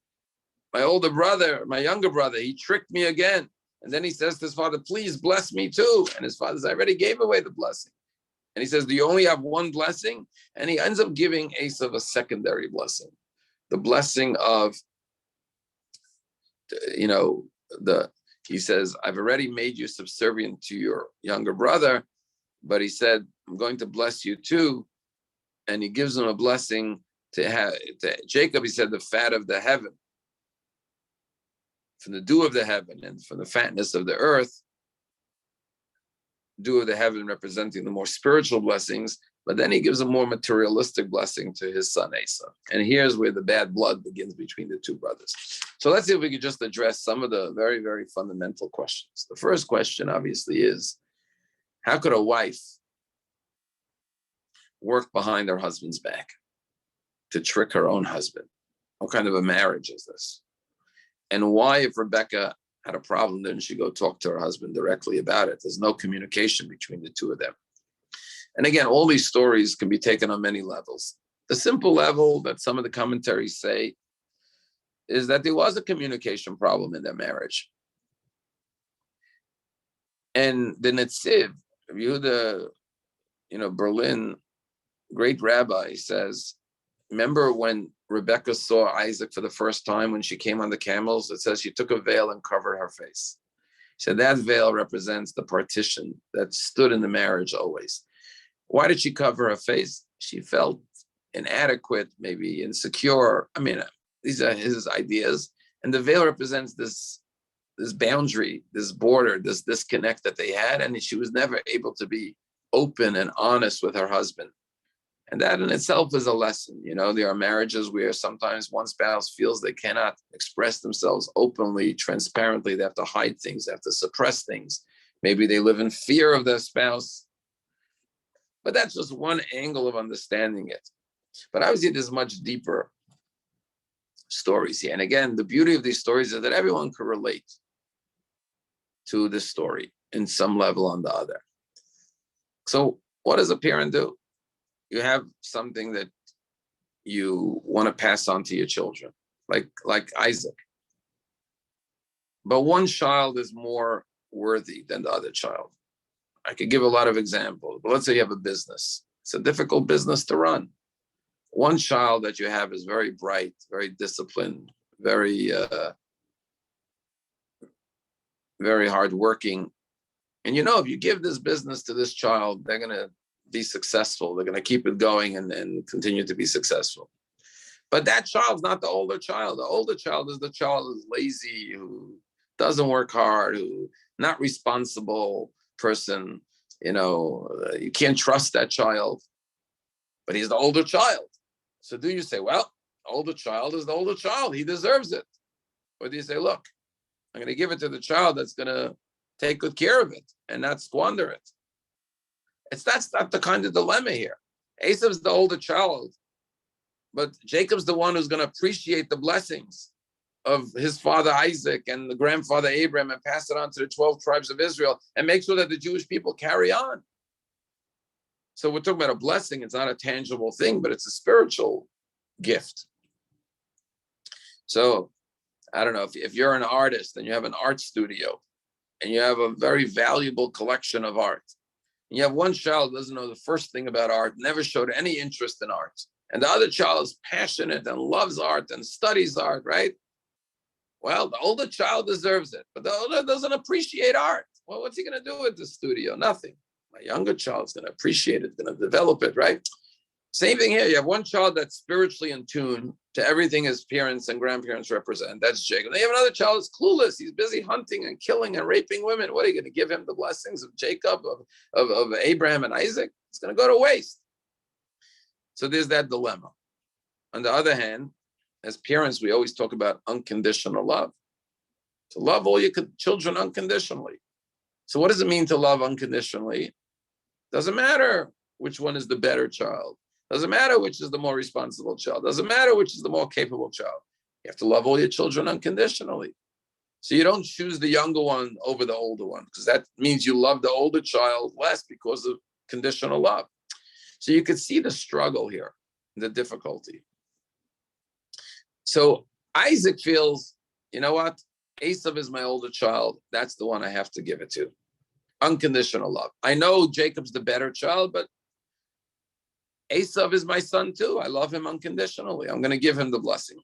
A: my younger brother, he tricked me again. And then he says to his father, please bless me too. And his father says, I already gave away the blessing. And he says, do you only have one blessing? And he ends up giving Esau a secondary blessing. The blessing of, he says, I've already made you subservient to your younger brother, but he said, I'm going to bless you too. And he gives him a blessing to Jacob. He said, the fat of the heaven, from the dew of the heaven and from the fatness of the earth, dew of the heaven representing the more spiritual blessings, but then he gives a more materialistic blessing to his son Esau. And here's where the bad blood begins between the two brothers. So let's see if we could just address some of the very, very fundamental questions. The first question, obviously, is how could a wife work behind her husband's back to trick her own husband? What kind of a marriage is this? And why, if Rebecca had a problem, didn't she go talk to her husband directly about it? There's no communication between the two of them. And again, all these stories can be taken on many levels. The simple level that some of the commentaries say is that there was a communication problem in their marriage. And the Netziv, Yehuda, Berlin, great rabbi, says, remember when Rebecca saw Isaac for the first time when she came on the camels? It says she took a veil and covered her face. He said that veil represents the partition that stood in the marriage always. Why did she cover her face? She felt inadequate, maybe insecure. These are his ideas. And the veil represents this boundary, this border, this disconnect that they had. And she was never able to be open and honest with her husband. And that in itself is a lesson. There are marriages where sometimes one spouse feels they cannot express themselves openly, transparently. They have to hide things, they have to suppress things. Maybe they live in fear of their spouse. But that's just one angle of understanding it. But obviously, there's much deeper stories here. And again, the beauty of these stories is that everyone could relate to this story in some level or the other. So what does a parent do? You have something that you want to pass on to your children. like Isaac. But one child is more worthy than the other child. I could give a lot of examples, but let's say you have a business. It's a difficult business to run. One child that you have is very bright, very disciplined, very hardworking. And if you give this business to this child, they're going to be successful. They're going to keep it going and continue to be successful. But that child's not the older child. The older child is the child who's lazy, who doesn't work hard, who not responsible person. You can't trust that child. But he's the older child. So do you say, well, the older child is the older child. He deserves it. Or do you say, look, I'm going to give it to the child that's going to take good care of it and not squander it? That's not the kind of dilemma here. Esau's the older child, but Jacob's the one who's going to appreciate the blessings of his father Isaac and the grandfather Abraham and pass it on to the 12 tribes of Israel and make sure that the Jewish people carry on. So we're talking about a blessing. It's not a tangible thing, but it's a spiritual gift. So I don't know, if you're an artist and you have an art studio and you have a very valuable collection of art, and you have one child who doesn't know the first thing about art, never showed any interest in art, and the other child is passionate and loves art and studies art, right? Well, the older child deserves it, but the older doesn't appreciate art. Well, what's he going to do with the studio? Nothing. My younger child's going to appreciate it, going to develop it, right? Same thing here. You have one child that's spiritually in tune to everything his parents and grandparents represent. That's Jacob. Then you have another child that's clueless. He's busy hunting and killing and raping women. What are you going to give him the blessings of Jacob, of Abraham and Isaac? It's going to go to waste. So there's that dilemma. On the other hand, as parents, we always talk about unconditional love. To love all your children unconditionally. So what does it mean to love unconditionally? Doesn't matter which one is the better child. Doesn't matter which is the more responsible child. Doesn't matter which is the more capable child. You have to love all your children unconditionally. So you don't choose the younger one over the older one, because that means you love the older child less because of conditional love. So you could see the struggle here, the difficulty. So Isaac feels, you know what? Esau is my older child. That's the one I have to give it to. Unconditional love. I know Jacob's the better child, but Esau is my son too. I love him unconditionally. I'm going to give him the blessing.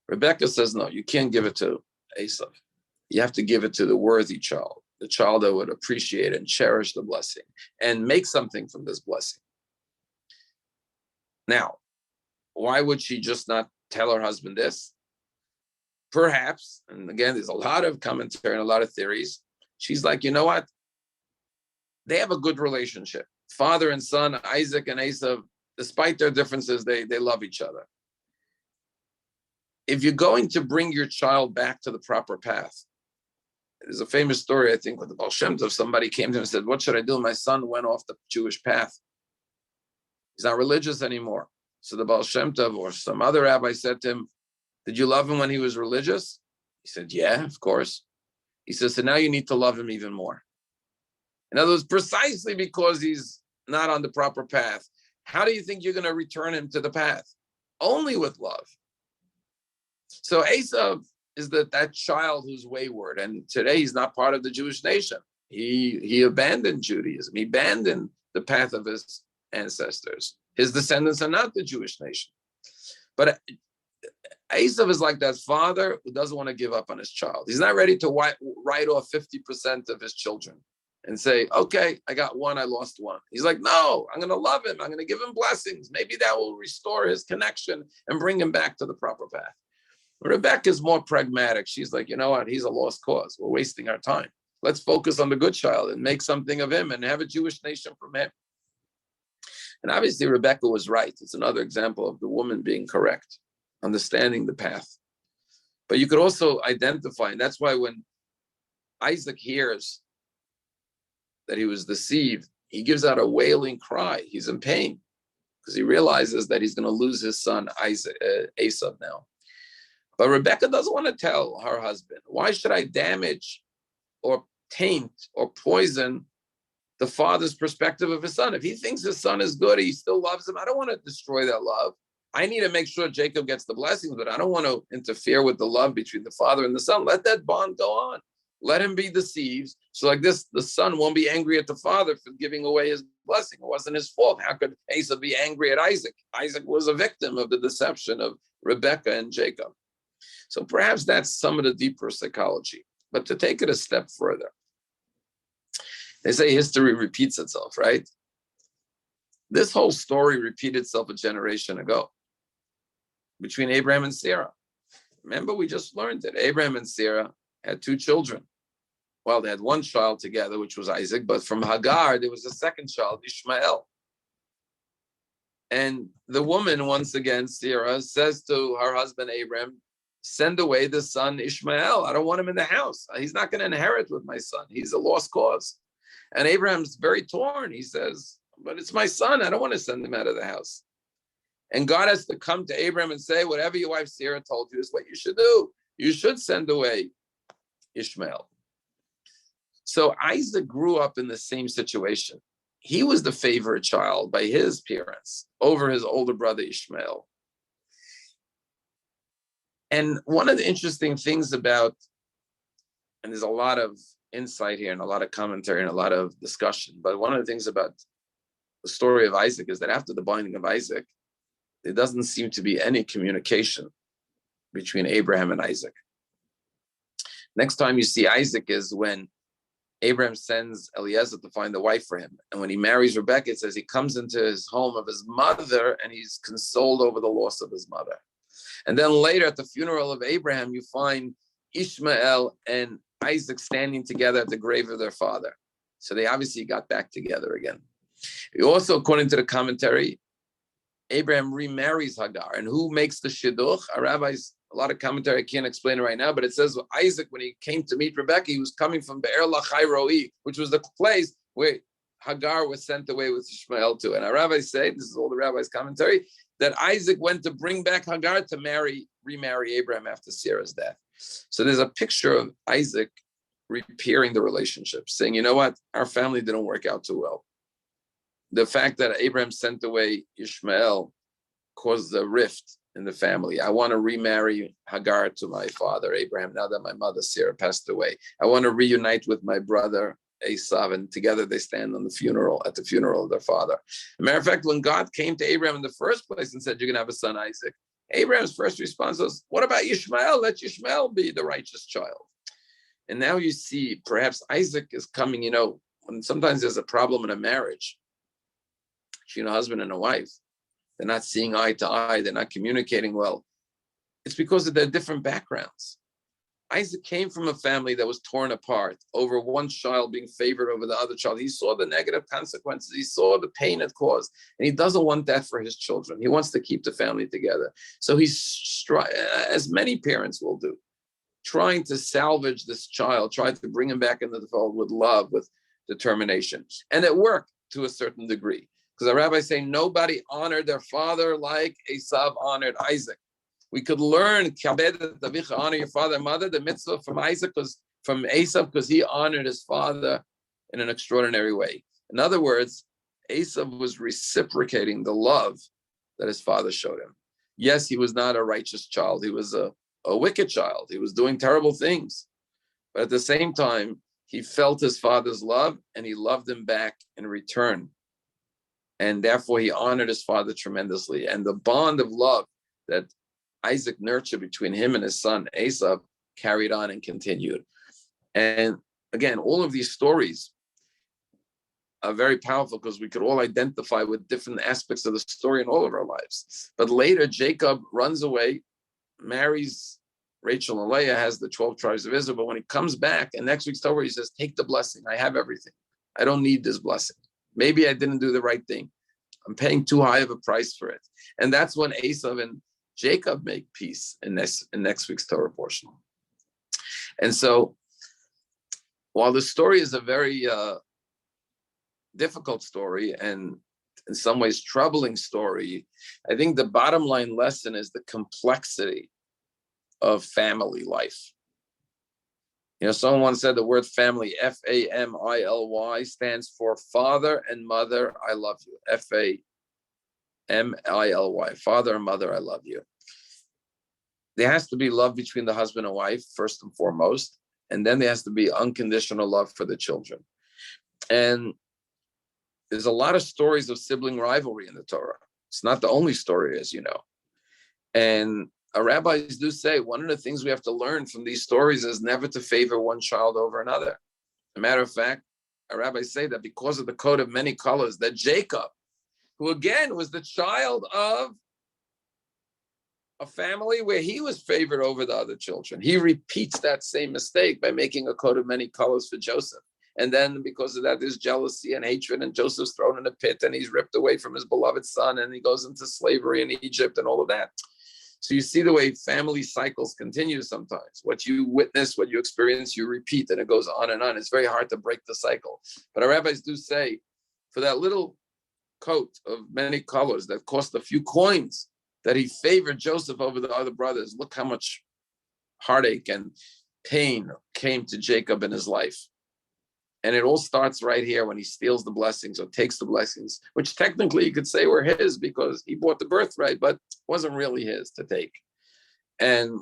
A: Rebecca says, no, you can't give it to Esau. You have to give it to the worthy child, the child that would appreciate and cherish the blessing and make something from this blessing. Now, why would she just not tell her husband this? Perhaps, and again, there's a lot of commentary and a lot of theories. She's like, you know what? They have a good relationship. Father and son, Isaac and Esau, despite their differences, they love each other. If you're going to bring your child back to the proper path, there's a famous story, I think, with the Baal Shem Tov. Somebody came to him and said, what should I do? My son went off the Jewish path. He's not religious anymore. So the Baal Shem Tov or some other rabbi said to him, did you love him when he was religious? He said, yeah, of course. He says, so now you need to love him even more. In other words, precisely because he's not on the proper path, how do you think you're going to return him to the path? Only with love. So Esau is that child who's wayward, and today he's not part of the Jewish nation. He abandoned Judaism. He abandoned the path of his ancestors. His descendants are not the Jewish nation. But Esau is like that father who doesn't want to give up on his child. He's not ready to write off 50% of his children and say, okay, I got one, I lost one. He's like, no, I'm going to love him. I'm going to give him blessings. Maybe that will restore his connection and bring him back to the proper path. Rebecca is more pragmatic. She's like, you know what? He's a lost cause. We're wasting our time. Let's focus on the good child and make something of him and have a Jewish nation from him. And obviously, Rebecca was right. It's another example of the woman being correct, understanding the path. But you could also identify, and that's why when Isaac hears that he was deceived, he gives out a wailing cry. He's in pain because he realizes that he's going to lose his son Esau now. But Rebecca doesn't want to tell her husband, why should I damage or taint or poison the father's perspective of his son? If he thinks his son is good, he still loves him. I don't want to destroy that love. I need to make sure Jacob gets the blessings, but I don't want to interfere with the love between the father and the son. Let that bond go on. Let him be deceived. So like this, the son won't be angry at the father for giving away his blessing. It wasn't his fault. How could Esau be angry at Isaac? Isaac was a victim of the deception of Rebekah and Jacob. So perhaps that's some of the deeper psychology. But to take it a step further, they say history repeats itself, right? This whole story repeated itself a generation ago between Abraham and Sarah. Remember, we just learned that Abraham and Sarah had 2 children. Well, they had 1 child together, which was Isaac, but from Hagar, there was a 2nd child, Ishmael. And the woman, once again, Sarah, says to her husband, Abraham, send away the son Ishmael. I don't want him in the house. He's not going to inherit with my son. He's a lost cause. And Abraham's very torn. He says, but it's my son. I don't want to send him out of the house. And God has to come to Abraham and say, whatever your wife Sarah told you is what you should do. You should send away Ishmael. So Isaac grew up in the same situation. He was the favorite child by his parents over his older brother Ishmael. And one of the interesting things about, and there's a lot of insight here and a lot of commentary and a lot of discussion, but one of the things about the story of Isaac is that after the binding of Isaac, there doesn't seem to be any communication between Abraham and Isaac. Next time you see Isaac is when Abraham sends Eliezer to find a wife for him. And when he marries Rebekah, it says he comes into his home of his mother and he's consoled over the loss of his mother. And then later at the funeral of Abraham, you find Ishmael and Isaac standing together at the grave of their father. So they obviously got back together again. Also, according to the commentary, Abraham remarries Hagar. And who makes the shidduch? Our rabbis, a lot of commentary, I can't explain it right now, but it says Isaac, when he came to meet Rebekah, he was coming from Be'er Lachai Roi, which was the place where Hagar was sent away with Ishmael to. And our rabbis say, this is all the rabbis' commentary, that Isaac went to bring back Hagar to remarry Abraham after Sarah's death. So there's a picture of Isaac repairing the relationship, saying, you know what, our family didn't work out too well. The fact that Abraham sent away Ishmael caused a rift in the family. I want to remarry Hagar to my father, Abraham, now that my mother, Sarah, passed away. I want to reunite with my brother, Esau, and together they stand on the funeral, at the funeral of their father. As a matter of fact, when God came to Abraham in the first place and said, you're going to have a son, Isaac, Abraham's first response was, what about Ishmael? Let Ishmael be the righteous child. And now you see, perhaps Isaac is coming, when sometimes there's a problem in a marriage, between a husband and a wife, they're not seeing eye to eye, they're not communicating well. It's because of their different backgrounds. Isaac came from a family that was torn apart over one child being favored over the other child. He saw the negative consequences. He saw the pain it caused. And he doesn't want that for his children. He wants to keep the family together. So he's, as many parents will do, trying to salvage this child, trying to bring him back into the fold with love, with determination. And it worked to a certain degree. Because the rabbis say nobody honored their father like Esau honored Isaac. We could learn honor your father and mother, the mitzvah from Isaac was from Esau, because he honored his father in an extraordinary way. In other words, Esau was reciprocating the love that his father showed him. Yes, he was not a righteous child. He was a wicked child. He was doing terrible things. But at the same time, he felt his father's love and he loved him back in return. And therefore, he honored his father tremendously. And the bond of love that Isaac nurtured between him and his son, Esau, carried on and continued. And again, all of these stories are very powerful because we could all identify with different aspects of the story in all of our lives. But later, Jacob runs away, marries Rachel and Leah, has the 12 tribes of Israel. But when he comes back, and next week's Torah, he says, take the blessing. I have everything. I don't need this blessing. Maybe I didn't do the right thing. I'm paying too high of a price for it. And that's when Esau and Jacob make peace in next week's Torah portion. And so, while the story is a very difficult story and in some ways troubling story, I think the bottom line lesson is the complexity of family life. Someone said the word family, Family, stands for father and mother, I love you. M-I-L-Y, father and mother, I love you. There has to be love between the husband and wife, first and foremost, and then there has to be unconditional love for the children. And there's a lot of stories of sibling rivalry in the Torah. It's not the only story, as you know. And our rabbis do say one of the things we have to learn from these stories is never to favor one child over another. As a matter of fact, our rabbis say that because of the coat of many colors, that Jacob, who again was the child of a family where he was favored over the other children, he repeats that same mistake by making a coat of many colors for Joseph. And then because of that, there's jealousy and hatred, and Joseph's thrown in a pit, and he's ripped away from his beloved son, and he goes into slavery in Egypt and all of that. So you see the way family cycles continue sometimes. What you witness, what you experience, you repeat, and it goes on and on. It's very hard to break the cycle. But our rabbis do say, for that little coat of many colors that cost a few coins, that he favored Joseph over the other brothers, look how much heartache and pain came to Jacob in his life. And it all starts right here when he steals the blessings or takes the blessings, which technically you could say were his because he bought the birthright, but wasn't really his to take. And,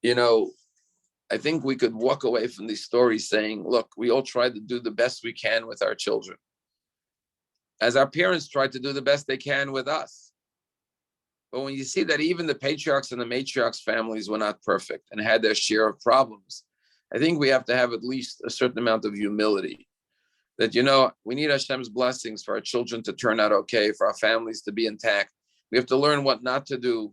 A: you know, I think we could walk away from these stories saying, look, we all try to do the best we can with our children, as our parents tried to do the best they can with us. But when you see that even the patriarchs and the matriarchs' families were not perfect and had their share of problems, I think we have to have at least a certain amount of humility that, you know, we need Hashem's blessings for our children to turn out okay, for our families to be intact. We have to learn what not to do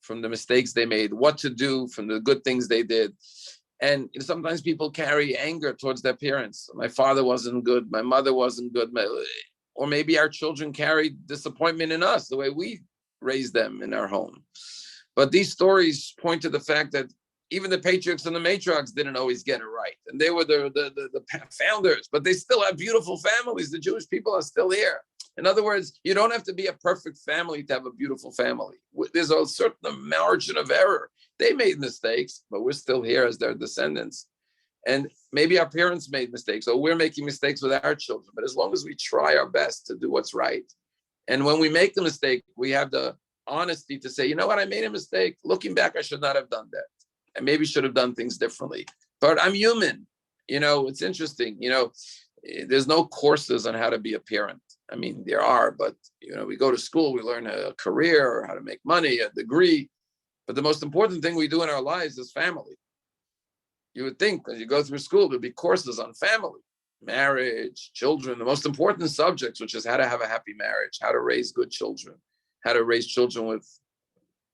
A: from the mistakes they made, what to do from the good things they did. And you know, sometimes people carry anger towards their parents. My father wasn't good. My mother wasn't good. Or maybe our children carry disappointment in us, the way we raised them in our home. But these stories point to the fact that even the patriarchs and the matriarchs didn't always get it right. And they were the founders, but they still have beautiful families. The Jewish people are still here. In other words, you don't have to be a perfect family to have a beautiful family. There's a certain margin of error. They made mistakes, but we're still here as their descendants. And maybe our parents made mistakes, or we're making mistakes with our children. But as long as we try our best to do what's right, and when we make the mistake, we have the honesty to say, you know what, I made a mistake. Looking back, I should not have done that. I maybe should have done things differently. But I'm human. You know, it's interesting. You know, there's no courses on how to be a parent. I mean, there are, but, you know, we go to school, we learn a career or how to make money, a degree. But the most important thing we do in our lives is family. You would think as you go through school, there'd be courses on family, marriage, children, the most important subjects, which is how to have a happy marriage, how to raise good children, how to raise children with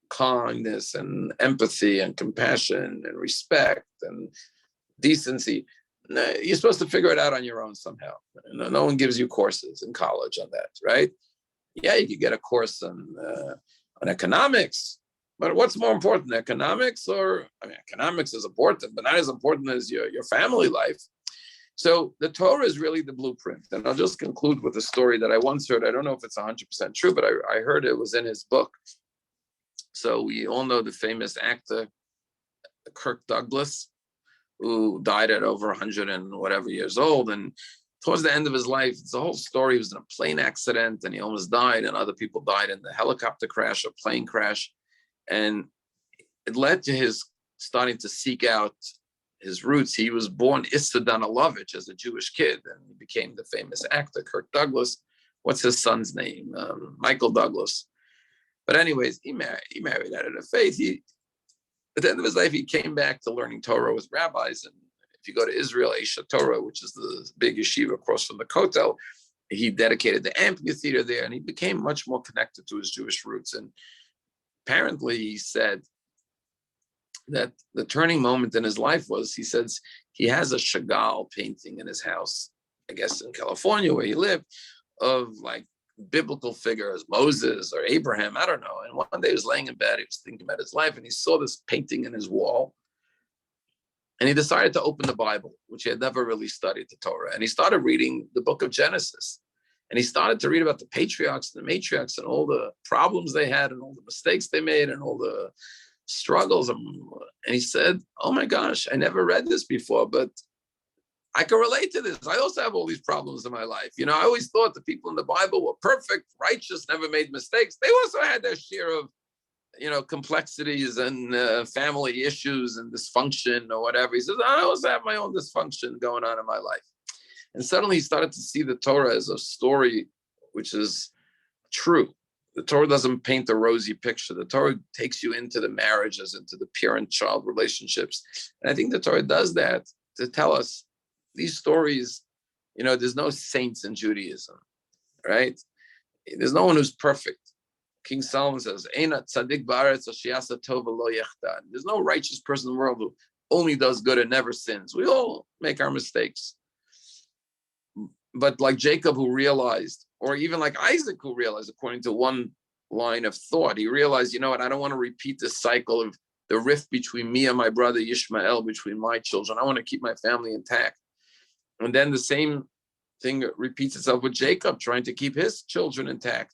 A: kindness and empathy and compassion and respect and decency. You're supposed to figure it out on your own somehow. No one gives you courses in college on that, right? Yeah, you could get a course on economics, but what's more important, economics or, I mean, economics is important, but not as important as your family life. So the Torah is really the blueprint. And I'll just conclude with a story that I once heard. I don't know if it's 100% true, but I heard it was in his book. So we all know the famous actor, Kirk Douglas, who died at over 100 and whatever years old. And towards the end of his life, it's a whole story. He was in a plane accident and he almost died, and other people died in the helicopter crash or plane crash. And it led to his starting to seek out his roots. He was born Issa Danilovich as a Jewish kid, and he became the famous actor, Kirk Douglas. What's his son's name? Michael Douglas. But anyways, he married out of the faith. At the end of his life, he came back to learning Torah with rabbis. And if you go to Israel, Esha Torah, which is the big yeshiva across from the Kotel, he dedicated the amphitheater there, and he became much more connected to his Jewish roots. And apparently, he said that the turning moment in his life was, he says, he has a Chagall painting in his house, I guess in California where he lived, of like biblical figures, Moses or Abraham, I don't know. And one day he was laying in bed, he was thinking about his life, and he saw this painting in his wall. And he decided to open the Bible, which he had never really studied, the Torah. And he started reading the book of Genesis. And he started to read about the patriarchs and the matriarchs and all the problems they had and all the mistakes they made and all the struggles. And he said, oh my gosh, I never read this before, but I can relate to this. I also have all these problems in my life. I always thought the people in the Bible were perfect, righteous, never made mistakes. They also had their share of, complexities and family issues and dysfunction or whatever. He says, I also have my own dysfunction going on in my life. And suddenly he started to see the Torah as a story which is true. The Torah doesn't paint a rosy picture. The Torah takes you into the marriages, into the parent-child relationships. And I think the Torah does that to tell us these stories, there's no saints in Judaism, right? There's no one who's perfect. King Solomon says, "Eina tzaddik ba'aretz ashiasa tova lo yechtan." There's no righteous person in the world who only does good and never sins. We all make our mistakes. But like Jacob, who realized, or even like Isaac, who realized, according to one line of thought, he realized, I don't want to repeat this cycle of the rift between me and my brother Ishmael, between my children. I want to keep my family intact. And then the same thing repeats itself with Jacob, trying to keep his children intact.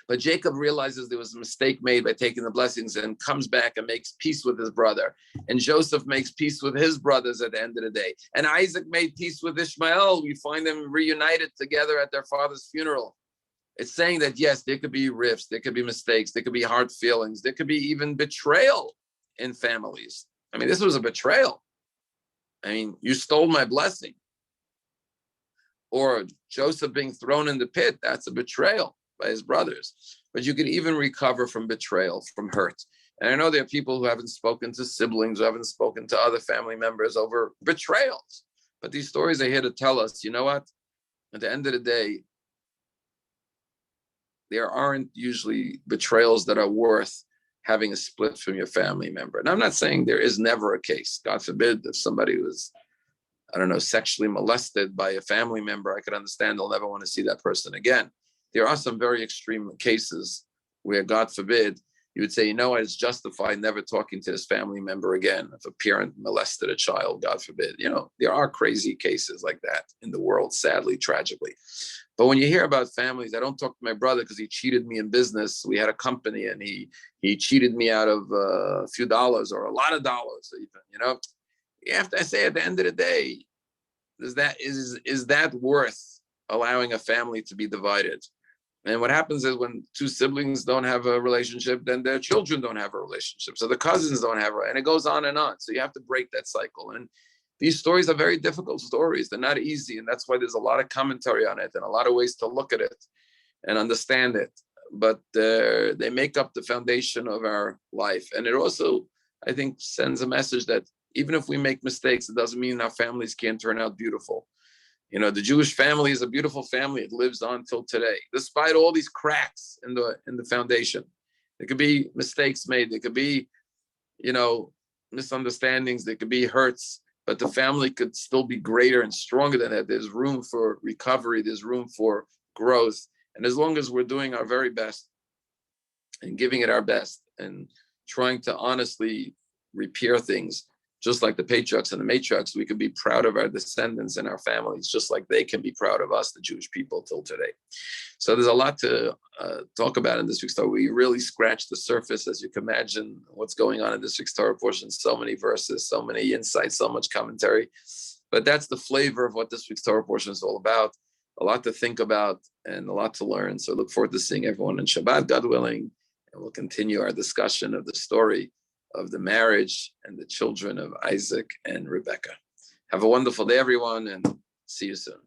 A: But Jacob realizes there was a mistake made by taking the blessings and comes back and makes peace with his brother. And Joseph makes peace with his brothers at the end of the day. And Isaac made peace with Ishmael. We find them reunited together at their father's funeral. It's saying that, yes, there could be rifts, there could be mistakes, there could be hard feelings, there could be even betrayal in families. I mean, this was a betrayal. I mean, you stole my blessing. Or Joseph being thrown in the pit, that's a betrayal by his brothers. But you can even recover from betrayal, from hurt. And I know there are people who haven't spoken to siblings, who haven't spoken to other family members over betrayals. But these stories are here to tell us, you know what? At the end of the day, there aren't usually betrayals that are worth having a split from your family member. And I'm not saying there is never a case. God forbid, if somebody was, sexually molested by a family member, I could understand they'll never want to see that person again. There are some very extreme cases where, God forbid, you would say, it's justified never talking to this family member again. If a parent molested a child, God forbid, there are crazy cases like that in the world, sadly, tragically. But when you hear about families, I don't talk to my brother because he cheated me in business. We had a company and he cheated me out of a few dollars or a lot of dollars, even, you have to say at the end of the day, is that worth allowing a family to be divided? And what happens is when two siblings don't have a relationship, then their children don't have a relationship. So the cousins don't have and it goes on and on. So you have to break that cycle. And these stories are very difficult stories. They're not easy. And that's why there's a lot of commentary on it and a lot of ways to look at it and understand it. But they make up the foundation of our life. And it also, I think, sends a message that even if we make mistakes, it doesn't mean our families can't turn out beautiful. The Jewish family is a beautiful family. It lives on till today, despite all these cracks in the foundation. There could be mistakes made. There could be, misunderstandings. There could be hurts, but the family could still be greater and stronger than that. There's room for recovery. There's room for growth. And as long as we're doing our very best and giving it our best and trying to honestly repair things, just like the patriarchs and the matriarchs, we can be proud of our descendants and our families, just like they can be proud of us, the Jewish people, till today. So there's a lot to talk about in this week's Torah. We really scratched the surface, as you can imagine, what's going on in this week's Torah portion. So many verses, so many insights, so much commentary. But that's the flavor of what this week's Torah portion is all about. A lot to think about and a lot to learn. So I look forward to seeing everyone in Shabbat, God willing, and we'll continue our discussion of the story of the marriage and the children of Isaac and Rebekah. Have a wonderful day, everyone, and see you soon.